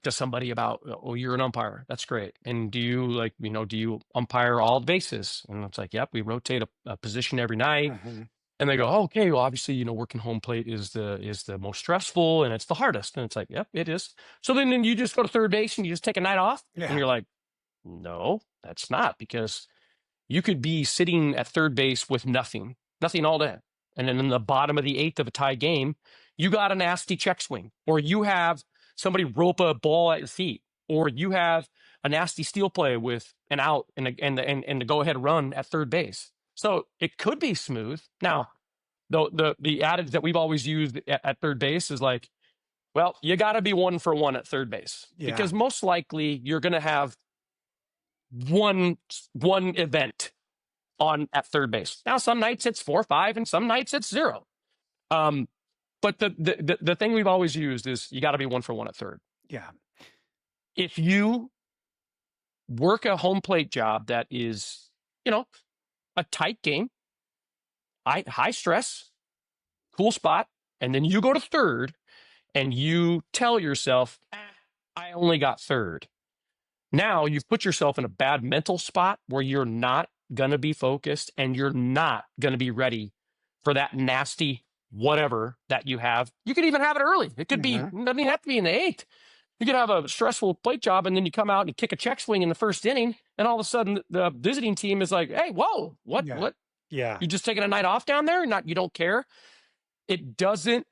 to somebody about, oh, you're an umpire. That's great. And do you do you umpire all bases? And it's like, yep, we rotate a position every night. Mm-hmm. And they go, oh, okay, well, obviously, working home plate is the most stressful and it's the hardest. And it's like, yep, it is. So then you just go to third base and you just take a night off. Yeah. And you're like, no, that's not, because you could be sitting at third base with nothing all day. And then in the bottom of the eighth of a tie game, you got a nasty check swing, or you have somebody rope a ball at your feet, or you have a nasty steal play with an out and the go ahead run at third base. So it could be smooth. Now, the adage that we've always used at third base is like, well, you got to be 1 for 1 at third base, because most likely you're going to have one event on at third base. Now, some nights it's 4-5 and some nights it's 0. But the thing we've always used is you got to be 1 for 1 at third. Yeah. If you work a home plate job that is, a tight game, high stress, cool spot, and then you go to third and you tell yourself, I only got third. Now you've put yourself in a bad mental spot where you're not going to be focused and you're not going to be ready for that nasty whatever that you have. You could even have it early. It could be, it doesn't even have to be in the 8th. You could have a stressful plate job and then you come out and you kick a check swing in the first inning, and all of a sudden the visiting team is like, hey, whoa, what? Yeah. You just taking a night off down there? You don't care. It doesn't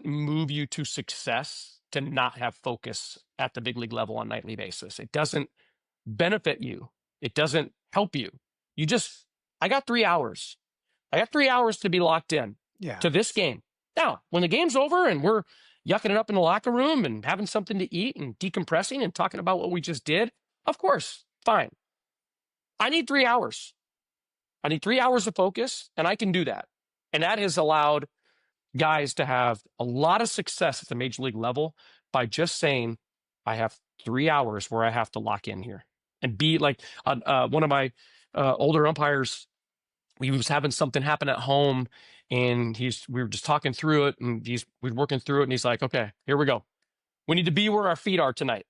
move you to success to not have focus at the big league level on a nightly basis. It doesn't benefit you. It doesn't help you. I got 3 hours. I got 3 hours to be locked in to this game. Now, when the game's over and we're yucking it up in the locker room and having something to eat and decompressing and talking about what we just did, of course, fine. I need 3 hours. I need 3 hours of focus, and I can do that. And that has allowed guys to have a lot of success at the major league level by just saying, I have 3 hours where I have to lock in here. And be like one of my older umpires, he was having something happen at home, and we were just talking through it, and we were working through it, and he's like, okay, here we go. We need to be where our feet are tonight.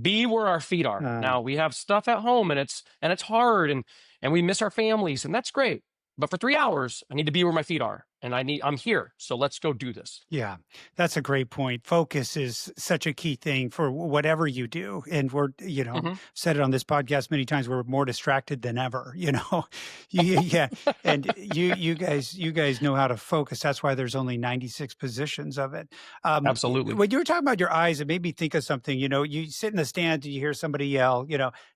Be where our feet are. Now, we have stuff at home, and it's hard, and we miss our families, and that's great. But for 3 hours, I need to be where my feet are. and I'm here. So let's go do this. Yeah, that's a great point. Focus is such a key thing for whatever you do. And we're, said it on this podcast many times, we're more distracted than ever, yeah. And you guys know how to focus. That's why there's only 96 positions of it. Absolutely. When you were talking about your eyes, it made me think of something, you sit in the stands and you hear somebody yell,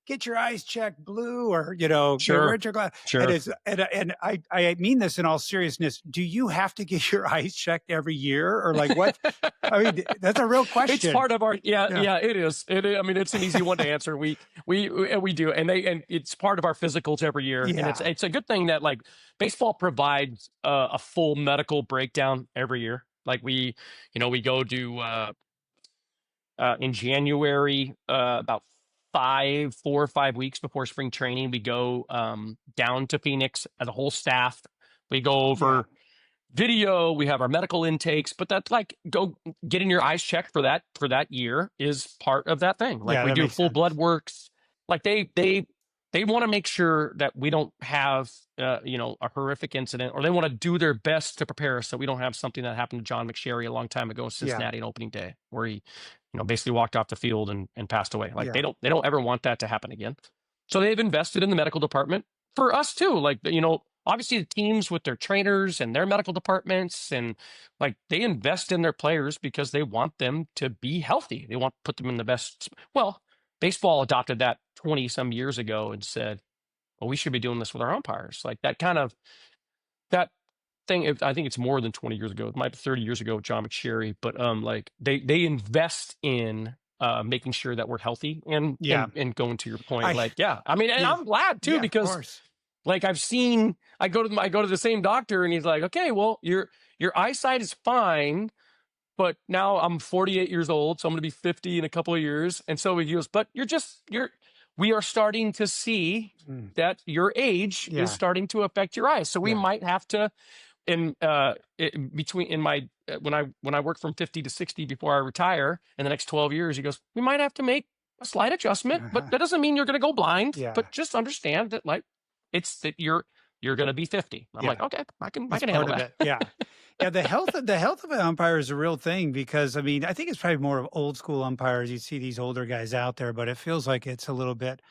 get your eyes checked blue, or, Sure. wear your glass. Sure. And I mean this in all seriousness. Do you have to get your eyes checked every year, or like what? I mean, that's a real question. It's part of our, yeah, it is. I mean, it's an easy one to answer. We do. And it's part of our physicals every year. Yeah. And it's a good thing that like baseball provides a full medical breakdown every year. Like we go to, in January, about 4 or 5 weeks before spring training, we go down to Phoenix as a whole staff. We go over video, we have our medical intakes, but that's like go getting your eyes checked for that year is part of that thing. Like we do full blood works. Like they want to make sure that we don't have a horrific incident, or they want to do their best to prepare us so we don't have something that happened to John McSherry a long time ago in Cincinnati on opening day, where he basically walked off the field and passed away. Like they don't ever want that to happen again. So they've invested in the medical department for us too. Like, obviously the teams with their trainers and their medical departments, and like they invest in their players because they want them to be healthy. They want to put them in the best. Well, baseball adopted that 20 some years ago and said, well, we should be doing this with our umpires. Like that thing. I think it's more than 20 years ago. It might be 30 years ago with John McSherry, but like they invest in making sure that we're healthy and going to your point. I mean, and I'm glad too, because like I go to the same doctor and he's like, okay, well, your eyesight is fine, but now I'm 48 years old, so I'm going to be 50 in a couple of years. And so he goes, but we are starting to see that your age is starting to affect your eyes. So we might have to, when I work from 50 to 60 before I retire in the next 12 years, he goes, we might have to make a slight adjustment, but that doesn't mean you're going to go blind. But just understand that like it's that you're going to be 50. I'm like, okay, I can handle that. Yeah. The health of an umpire is a real thing, because I mean, I think it's probably more of old school umpires. You see these older guys out there, but it feels like it's a little bit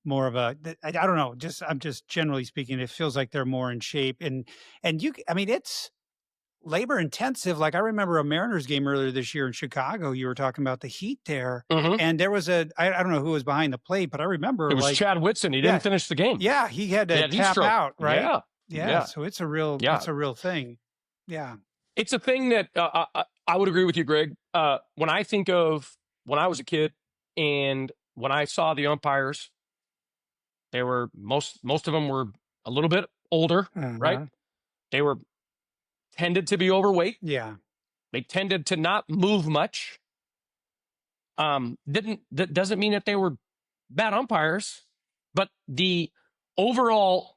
more of I don't know, I'm just generally speaking, it feels like they're more in shape, and it's labor intensive. Like I remember a Mariners game earlier this year in Chicago. You were talking about the heat there, and there was I don't know who was behind the plate, but I remember it was Chad Whitson. He didn't finish the game. Yeah, he had to tap out, right? Yeah. So it's a real thing. Yeah, it's a thing that I would agree with you, Greg. When I think of when I was a kid and when I saw the umpires, they were most of them were a little bit older, right? They were tended to be overweight. Yeah. They tended to not move much. That doesn't mean that they were bad umpires, but the overall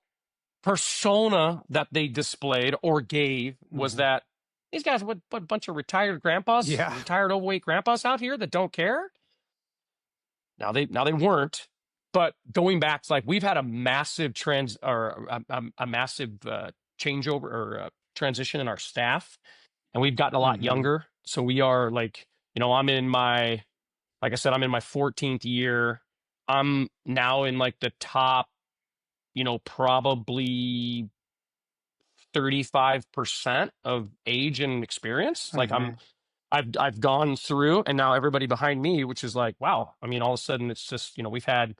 persona that they displayed or gave was that these guys, what a bunch of retired grandpas, retired overweight grandpas out here that don't care. Now they weren't, but going back, it's like we've had a massive a massive changeover or transition in our staff, and we've gotten a lot younger. So we are like, I'm in my 14th year. I'm now in like the top, probably 35% of age and experience. Like I've gone through, and now everybody behind me, which is like, wow. I mean, all of a sudden it's just, we've had,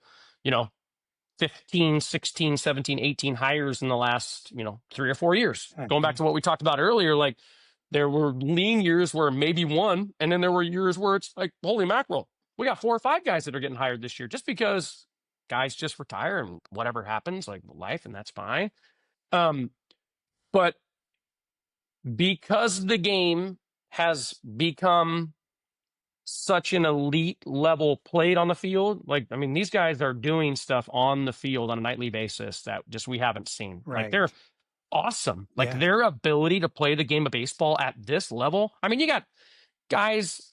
15, 16, 17, 18 hires in the last, 3 or 4 years. Going back to what we talked about earlier, like there were lean years where maybe one, and then there were years where it's like, holy mackerel, we got 4 or 5 guys that are getting hired this year just because guys just retire and whatever happens, like life, and that's fine. But because the game has become such an elite level played on the field, like, I mean, these guys are doing stuff on the field on a nightly basis that just we haven't seen. Right. Like they're awesome. Like their ability to play the game of baseball at this level. I mean, you got guys,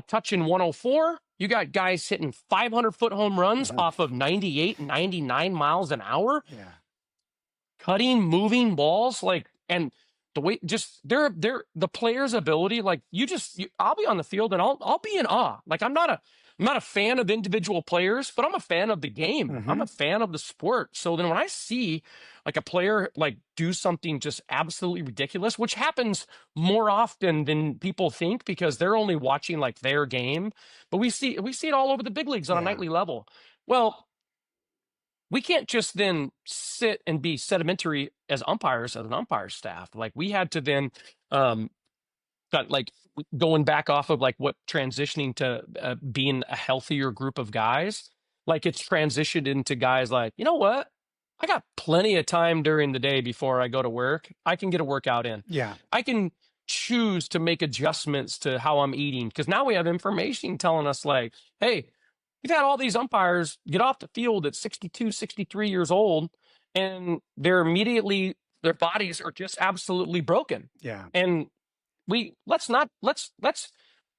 touching 104. You got guys hitting 500-foot home runs off of 98, 99 miles an hour. Yeah. Cutting, moving balls, like, and the way just the player's ability, like I'll be on the field and I'll be in awe. Like I'm not a fan of individual players, but I'm a fan of the game. I'm a fan of the sport. So then when I see like a player like do something just absolutely ridiculous, which happens more often than people think because they're only watching like their game, but we see it all over the big leagues on a nightly level. Well, we can't just then sit and be sedimentary as umpires, as an umpire staff. Like we had to then, like going back off of like what transitioning to being a healthier group of guys, like it's transitioned into guys like, you know what? I got plenty of time during the day before I go to work. I can get a workout in. Yeah. I can choose to make adjustments to how I'm eating because now we have information telling us like, hey, we've had all these umpires get off the field at 62, 63 years old, and their bodies are just absolutely broken. Yeah. And let's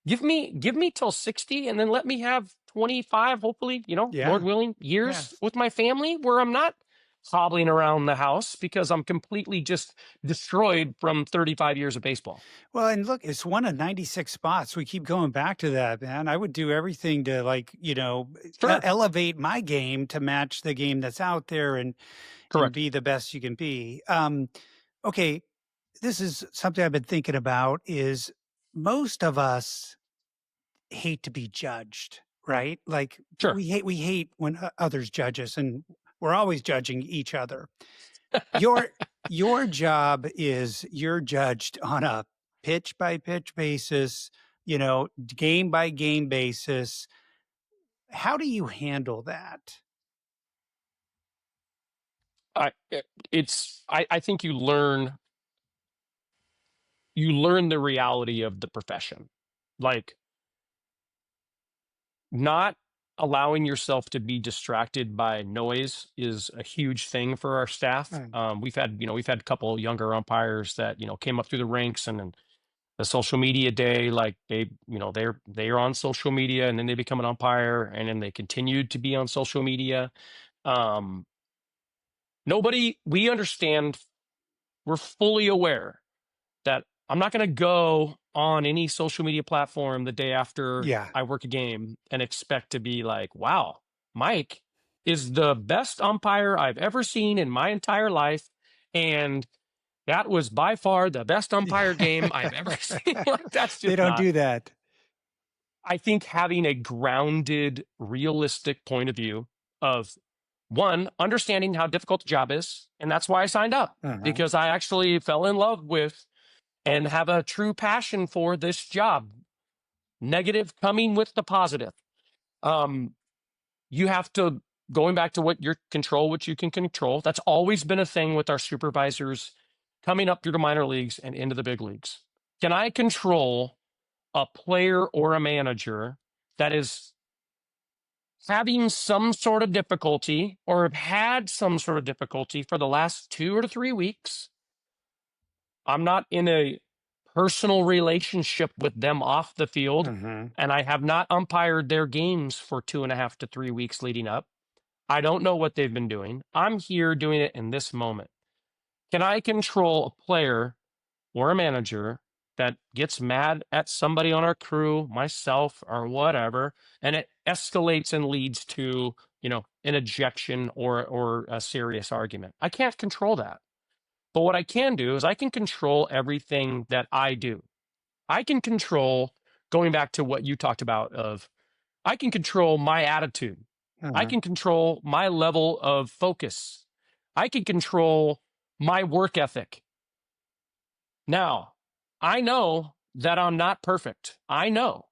give me till 60 and then let me have 25, hopefully, Lord willing, years with my family where I'm not hobbling around the house because I'm completely just destroyed from 35 years of baseball. Well, and look, it's one of 96 spots. We keep going back to that, man. I would do everything to elevate my game to match the game that's out there and be the best you can be. Okay. This is something I've been thinking about is most of us hate to be judged, right? Like we hate when others judge us, and we're always judging each other. Your job is you're judged on a pitch by pitch basis, game by game basis. How do you handle that? I think you learn the reality of the profession, like not allowing yourself to be distracted by noise is a huge thing for our staff. We've had a couple of younger umpires that, came up through the ranks and then the social media day, like they're on social media and then they become an umpire and then they continued to be on social media. We understand, we're fully aware that I'm not going to go on any social media platform the day after I work a game and expect to be like, wow, Mike is the best umpire I've ever seen in my entire life. And that was by far the best umpire game I've ever seen. Like, that's just they don't do that. I think having a grounded, realistic point of view of one, understanding how difficult the job is. And that's why I signed up because I actually fell in love with and have a true passion for this job. Negative coming with the positive. You have to, going back to what you can control. That's always been a thing with our supervisors coming up through the minor leagues and into the big leagues. Can I control a player or a manager that is having some sort of difficulty or have had some sort of difficulty for the last 2 or 3 weeks? I'm not in a personal relationship with them off the field, and I have not umpired their games for 2.5 to 3 weeks leading up. I don't know what they've been doing. I'm here doing it in this moment. Can I control a player or a manager that gets mad at somebody on our crew, myself, or whatever, and it escalates and leads to, an ejection or a serious argument? I can't control that. But what I can do is I can control everything that I do. I can control, going back to what you talked about, I can control my attitude. I can control my level of focus. I can control my work ethic. Now, I know that I'm not perfect. I know,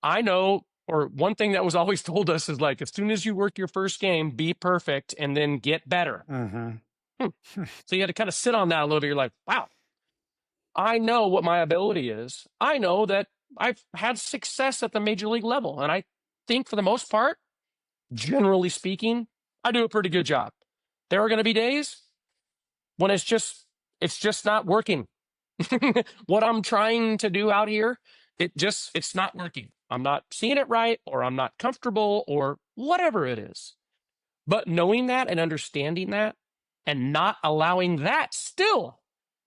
or one thing that was always told us is like, as soon as you work your first game, be perfect and then get better. So you had to kind of sit on that a little bit. You're like, wow, I know what my ability is. I know that I've had success at the major league level. And I think for the most part, generally speaking, I do a pretty good job. There are going to be days when it's just not working. What I'm trying to do out here, it's not working. I'm not seeing it right, or I'm not comfortable, or whatever it is. But knowing that and understanding that and not allowing that still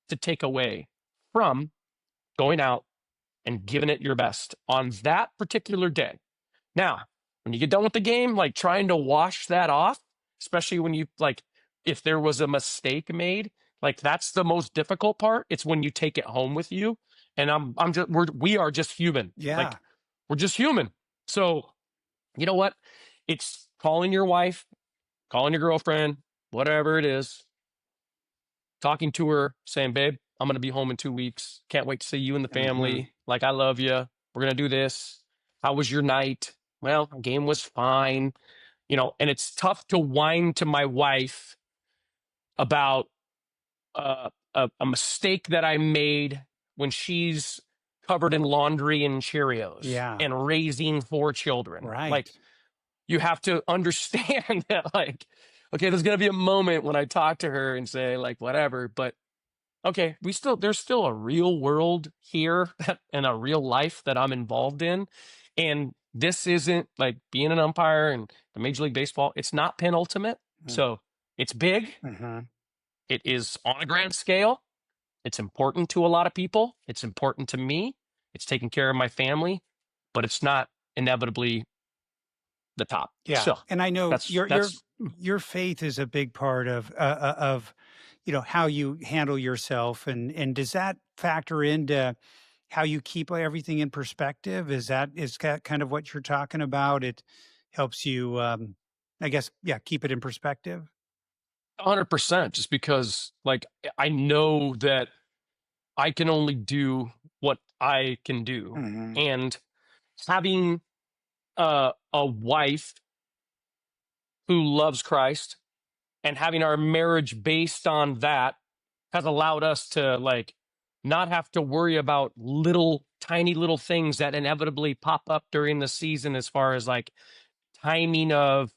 to take away from going out and giving it your best on that particular day. Now, when you get done with the game, like trying to wash that off, especially when you like, if there was a mistake made, like that's the most difficult part. It's when you take it home with you. And we are just human. Yeah. Like we're just human. So you know what? It's calling your wife, calling your girlfriend, whatever it is, talking to her, saying, babe, I'm going to be home in 2 weeks. Can't wait to see you and the family. Like, I love you. We're going to do this. How was your night? Well, game was fine. You know, and it's tough to whine to my wife about a mistake that I made when she's covered in laundry and Cheerios and raising 4 children. Right. Like, you have to understand that, like, okay, there's going to be a moment when I talk to her and say, like, whatever, but okay, there's still a real world here and a real life that I'm involved in. And this isn't like being an umpire and the Major League Baseball. It's not penultimate. So it's big. It is on a grand scale. It's important to a lot of people. It's important to me. It's taking care of my family, but it's not inevitably the top. Yeah. So and I know your faith is a big part of you know, how you handle yourself. And does that factor into how you keep everything in perspective? Is that kind of what you're talking about? It helps you, I guess, keep it in perspective. 100%, just because like I know that I can only do what I can do. And having a wife who loves Christ and having our marriage based on that has allowed us to like not have to worry about tiny little things that inevitably pop up during the season, as far as like timing of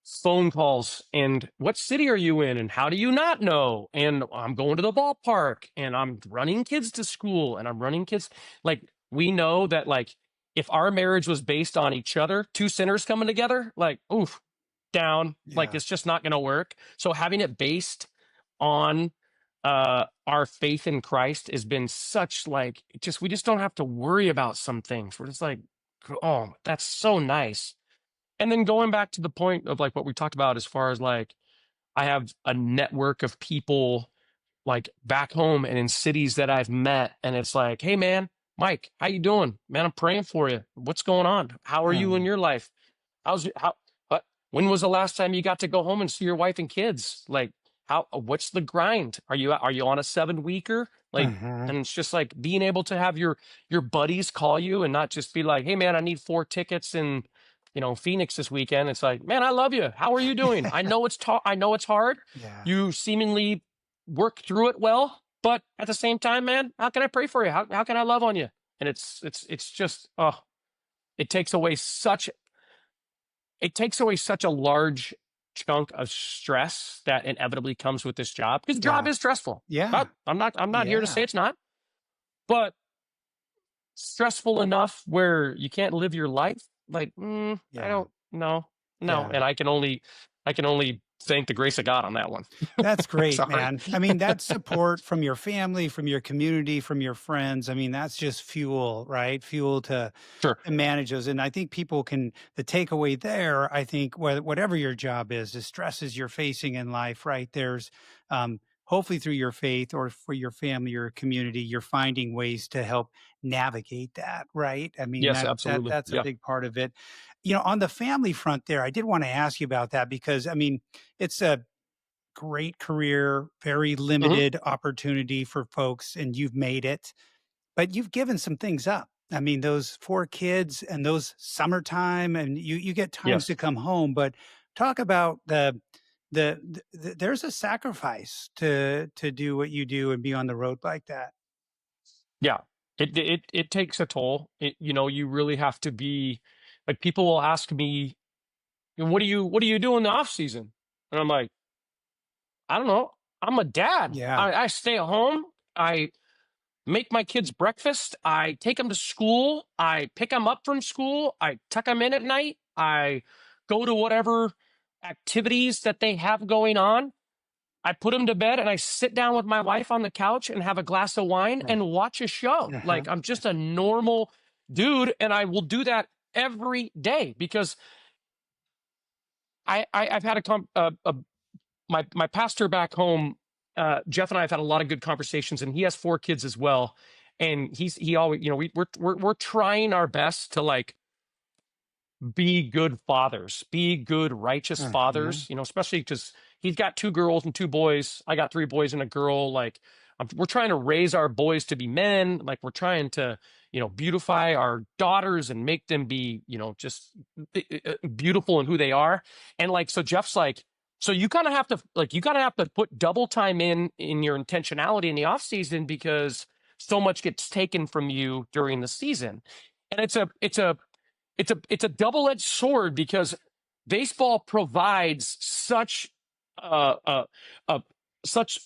phone calls and what city are you in and how do you not know, and I'm going to the ballpark and I'm running kids to school and I'm running kids. Like, we know that like if our marriage was based on each other, 2 sinners coming together, like oof, down, like it's just not going to work. So having it based on our faith in Christ has been such like we just don't have to worry about some things. We're just like, oh, that's so nice. And then going back to the point of like what we talked about, as far as like I have a network of people like back home and in cities that I've met, and it's like, hey man, Mike, how you doing? Man, I'm praying for you. What's going on? How are you in your life? When was the last time you got to go home and see your wife and kids? Like, what's the grind? Are you on a 7-weeker? Like, and it's just like being able to have your buddies call you and not just be like, hey man, I need 4 tickets in, you know, Phoenix this weekend. It's like, man, I love you. How are you doing? I know it's hard. You seemingly work through it well, but at the same time, man, how can I pray for you? How can I love on you? And it's just, it takes away such a large chunk of stress that inevitably comes with this job, because the job is stressful. I'm not here to say it's not, but stressful enough where you can't live your life. Like, I don't know. No. And I can only thank the grace of God on that one. That's great, man. I mean, that support from your family, from your community, from your friends. I mean, that's just fuel, right? Fuel to manage those. And I think the takeaway there, I think whatever your job is, the stresses you're facing in life, right? There's, hopefully through your faith or for your family, your community, you're finding ways to help navigate that, right? I mean, yes, absolutely. That's a big part of it. You know, on the family front there, I did want to ask you about that, because, I mean, it's a great career, very limited opportunity for folks, and you've made it, but you've given some things up. I mean, those 4 kids and those summertime, and you get times to come home, but talk about there's a sacrifice to do what you do and be on the road like that. Yeah, it takes a toll. You know, you really have to be like, people will ask me, what do you do in the off season? And I'm like, I don't know. I'm a dad. I stay at home. I make my kids breakfast. I take them to school. I pick them up from school. I tuck them in at night. I go to whatever activities that they have going on. I put him to bed and I sit down with my wife on the couch and have a glass of wine and watch a show. Uh-huh. Like, I'm just a normal dude, and I will do that every day because I've had my pastor back home, Jeff, and I have had a lot of good conversations, and he has 4 kids as well. And he always, we're trying our best to like be good fathers, be good righteous Uh-huh. fathers, especially because he's got 2 girls and 2 boys. I got 3 boys and a girl. Like, we're trying to raise our boys to be men. Like, we're trying to, beautify our daughters and make them be, just beautiful in who they are. And like, so Jeff's like, so you kind of have to put double time in your intentionality in the off season because so much gets taken from you during the season. And it's a double-edged sword because baseball provides uh, uh, uh, such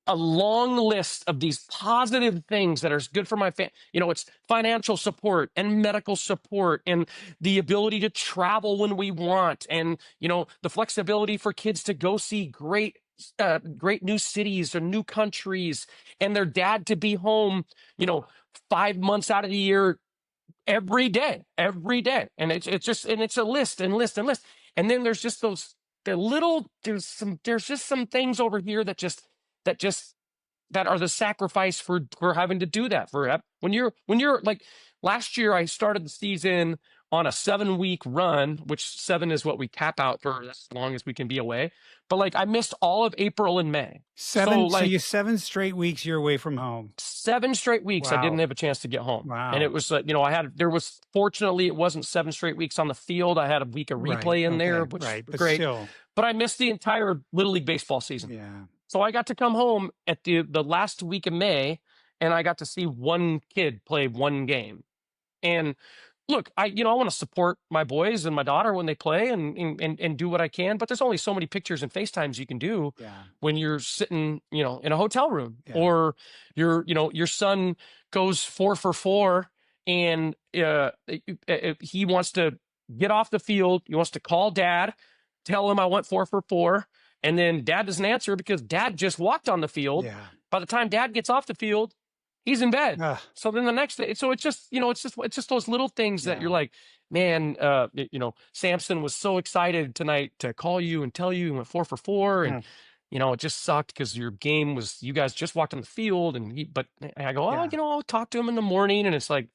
a long list of these positive things that are good for my family. It's financial support and medical support and the ability to travel when we want, and the flexibility for kids to go see great new cities or new countries, and their dad to be home 5 months out of the year every day. And it's a list and list and list. And then there's just there's just some things over here that just that are the sacrifice for having to do that when you're like, last year I started the season on a 7-week run, which 7 is what we cap out for as long as we can be away. But like, I missed all of April and May. So 7 straight weeks you're away from home. 7 straight weeks I didn't Wow. have a chance to get home. Wow. And it was fortunately it wasn't 7 straight weeks on the field. I had a week of replay in there, which was but great. still. But I missed the entire Little League baseball season. Yeah. So I got to come home at the last week of May, and I got to see one kid play one game. And look, I want to support my boys and my daughter when they play and do what I can, but there's only so many pictures and FaceTimes you can do when you're sitting, in a hotel room, or your son goes 4 for 4 and he wants to get off the field. He wants to call dad, tell him I went 4 for 4. And then dad doesn't answer because dad just walked on the field. Yeah. By the time dad gets off the field, he's in bed. So then the next day, so it's just those little things that you're like, man, Samson was so excited tonight to call you and tell you he went 4 for 4. And, it just sucked because your game was, you guys just walked on the field, but I go, I'll talk to him in the morning. And it's like,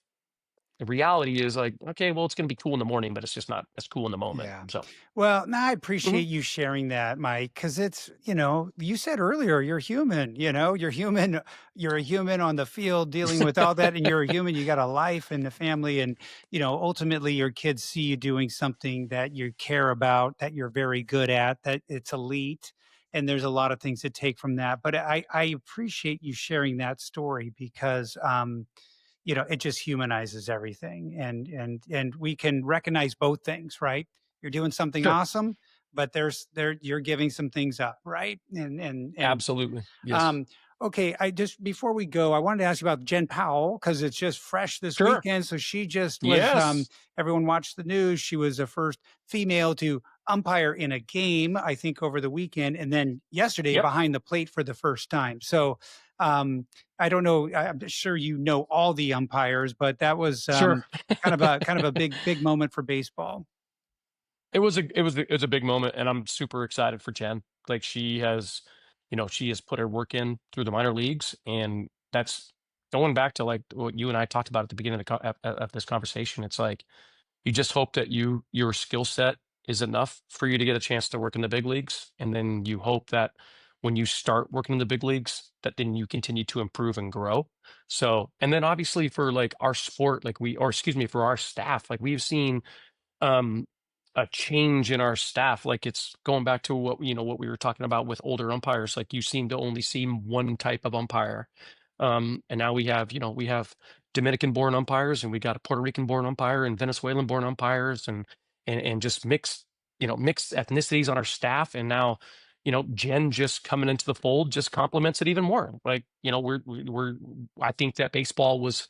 the reality is like, okay, well, it's going to be cool in the morning, but it's just not as cool in the moment. Yeah. So, well, I appreciate you sharing that, Mike, because it's, you said earlier, you're human, you're human, you're a human on the field dealing with all that, and you're a human, you got a life and a family, and, ultimately your kids see you doing something that you care about, that you're very good at, that it's elite. And there's a lot of things to take from that. But I appreciate you sharing that story because, it just humanizes everything, and we can recognize both things, right? You're doing something sure. awesome, but you're giving some things up, right? And Absolutely. Yes. Okay, before we go, I wanted to ask you about Jen Powell because it's just fresh this Sure. weekend. So she just was. Everyone watched the news. She was the first female to umpire in a game, I think, over the weekend, and then yesterday behind the plate for the first time. So I don't know. I'm sure all the umpires, but that was Sure. kind of a big moment for baseball. It was a big moment, and I'm super excited for Jen. Like, she has put her work in through the minor leagues, and that's going back to like what you and I talked about at the beginning of this conversation. It's like, you just hope that your skill set is enough for you to get a chance to work in the big leagues, and then you hope that when you start working in the big leagues, that then you continue to improve and grow. So, and then obviously for like our sport, for our staff, like we've seen a change in our staff. Like, it's going back to what we were talking about with older umpires. Like, you seem to only see one type of umpire. And now we have Dominican born umpires, and we got a Puerto Rican born umpire and Venezuelan born umpires, and just mixed ethnicities on our staff. And now, Jen just coming into the fold just complements it even more. Like, I think that baseball was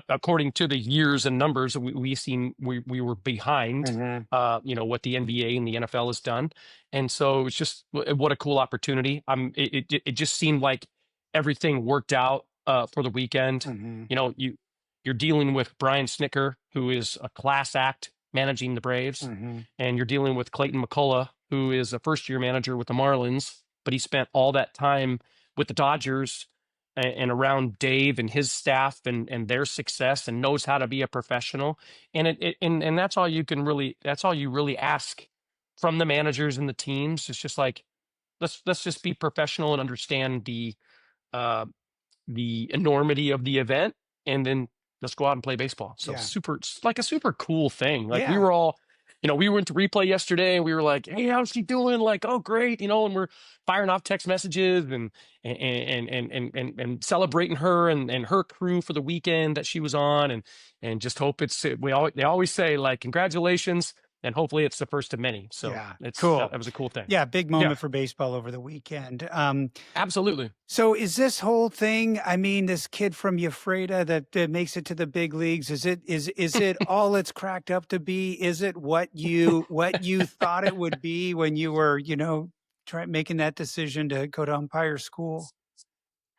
according to the years and numbers, we were behind, what the NBA and the NFL has done. And so it's just what a cool opportunity. It just seemed like everything worked out for the weekend. You're dealing with Brian Snicker, who is a class act managing the Braves, and you're dealing with Clayton McCullough, who is a first-year manager with the Marlins, but he spent all that time with the Dodgers and around Dave and his staff and their success, and knows how to be a professional. And and that's all you really ask from the managers and the teams. It's just like, let's just be professional and understand the enormity of the event, and then let's go out and play baseball. So it's like a super cool thing. Like we were all, we went to replay yesterday and we were like, hey, how's she doing? Like, oh, great. And we're firing off text messages and celebrating her and her crew for the weekend that she was on. And just hope they always say, like, congratulations. And hopefully it's the first of many. So it's cool. That was a cool thing. Yeah. Big moment for baseball over the weekend. Absolutely. So is this whole thing, I mean, this kid from Ephrata that makes it to the big leagues, is it all it's cracked up to be? Is it what you thought it would be when you were, making that decision to go to umpire school?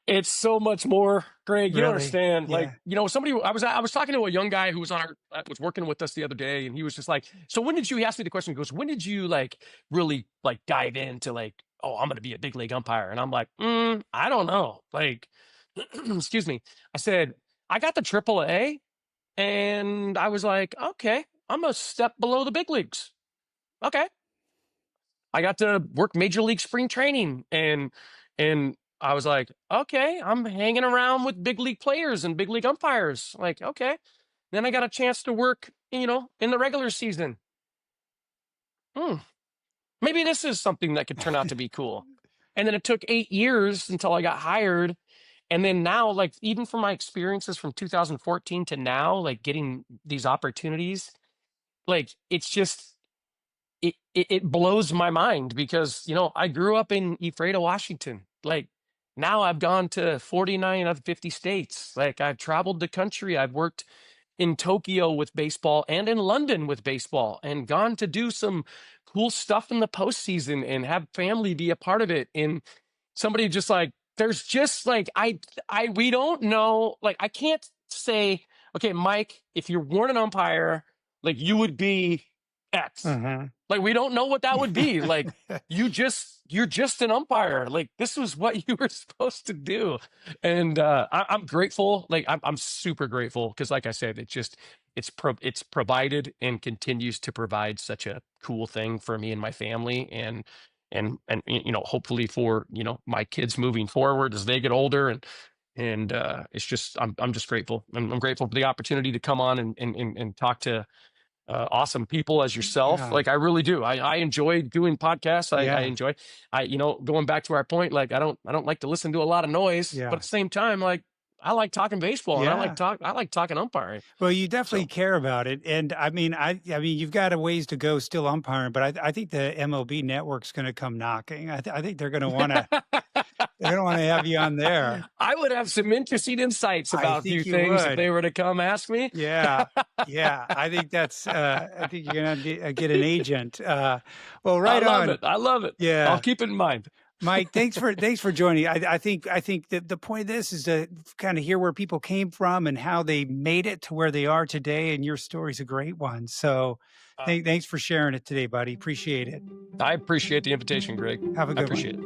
It's so much more, Greg. You Really? don't understand. Yeah. Like, somebody, I was talking to a young guy who was was working with us the other day, and he was just like, so when did you, he asked me the question, he goes, when did you like really like dive into like, oh, I'm going to be a big league umpire? And I'm like, I don't know. Like, excuse me. I said, I got the AAA, and I was like, okay, I'm a step below the big leagues. Okay. I got to work major league spring training, and I was like, okay, I'm hanging around with big league players and big league umpires. Like, okay. Then I got a chance to work, in the regular season. Maybe this is something that could turn out to be cool. And then it took 8 years until I got hired. And then now, like, even from my experiences from 2014 to now, like getting these opportunities, like, it's just, it blows my mind because, I grew up in Ephrata, Washington. Like, now I've gone to 49 of 50 states. Like, I've traveled the country. I've worked in Tokyo with baseball and in London with baseball, and gone to do some cool stuff in the postseason and have family be a part of it. And somebody just like, there's just like, we don't know. Like, I can't say, okay, Mike, if you weren't an umpire, like, you would be X. Like, we don't know what that would be. Like, you're just an umpire. Like, this was what you were supposed to do. And I'm grateful. Like, I'm super grateful because, like I said, it's provided and continues to provide such a cool thing for me and my family, and hopefully for my kids moving forward as they get older. And it's just, I'm just grateful. I'm grateful for the opportunity to come on and talk to awesome people as yourself. Like, I really do. I enjoy doing podcasts. I enjoy, going back to our point, like, I don't like to listen to a lot of noise, but at the same time, like, I like talking baseball, and I like talking umpiring. Well, you definitely care about it. And I mean, you've got a ways to go still umpiring, but I think the MLB network's going to come knocking. I think they're going to want to, they don't want to have you on there. I would have some interesting insights about a few things if they were to come ask me. Yeah. I think I think you're going to get an agent. Well, right on. I love it. Yeah. I'll keep it in mind. Mike, thanks for joining. I think that the point of this is to kind of hear where people came from and how they made it to where they are today. And your story's a great one. So thanks for sharing it today, buddy. Appreciate it. I appreciate the invitation, Greg. Have a good one. I appreciate it.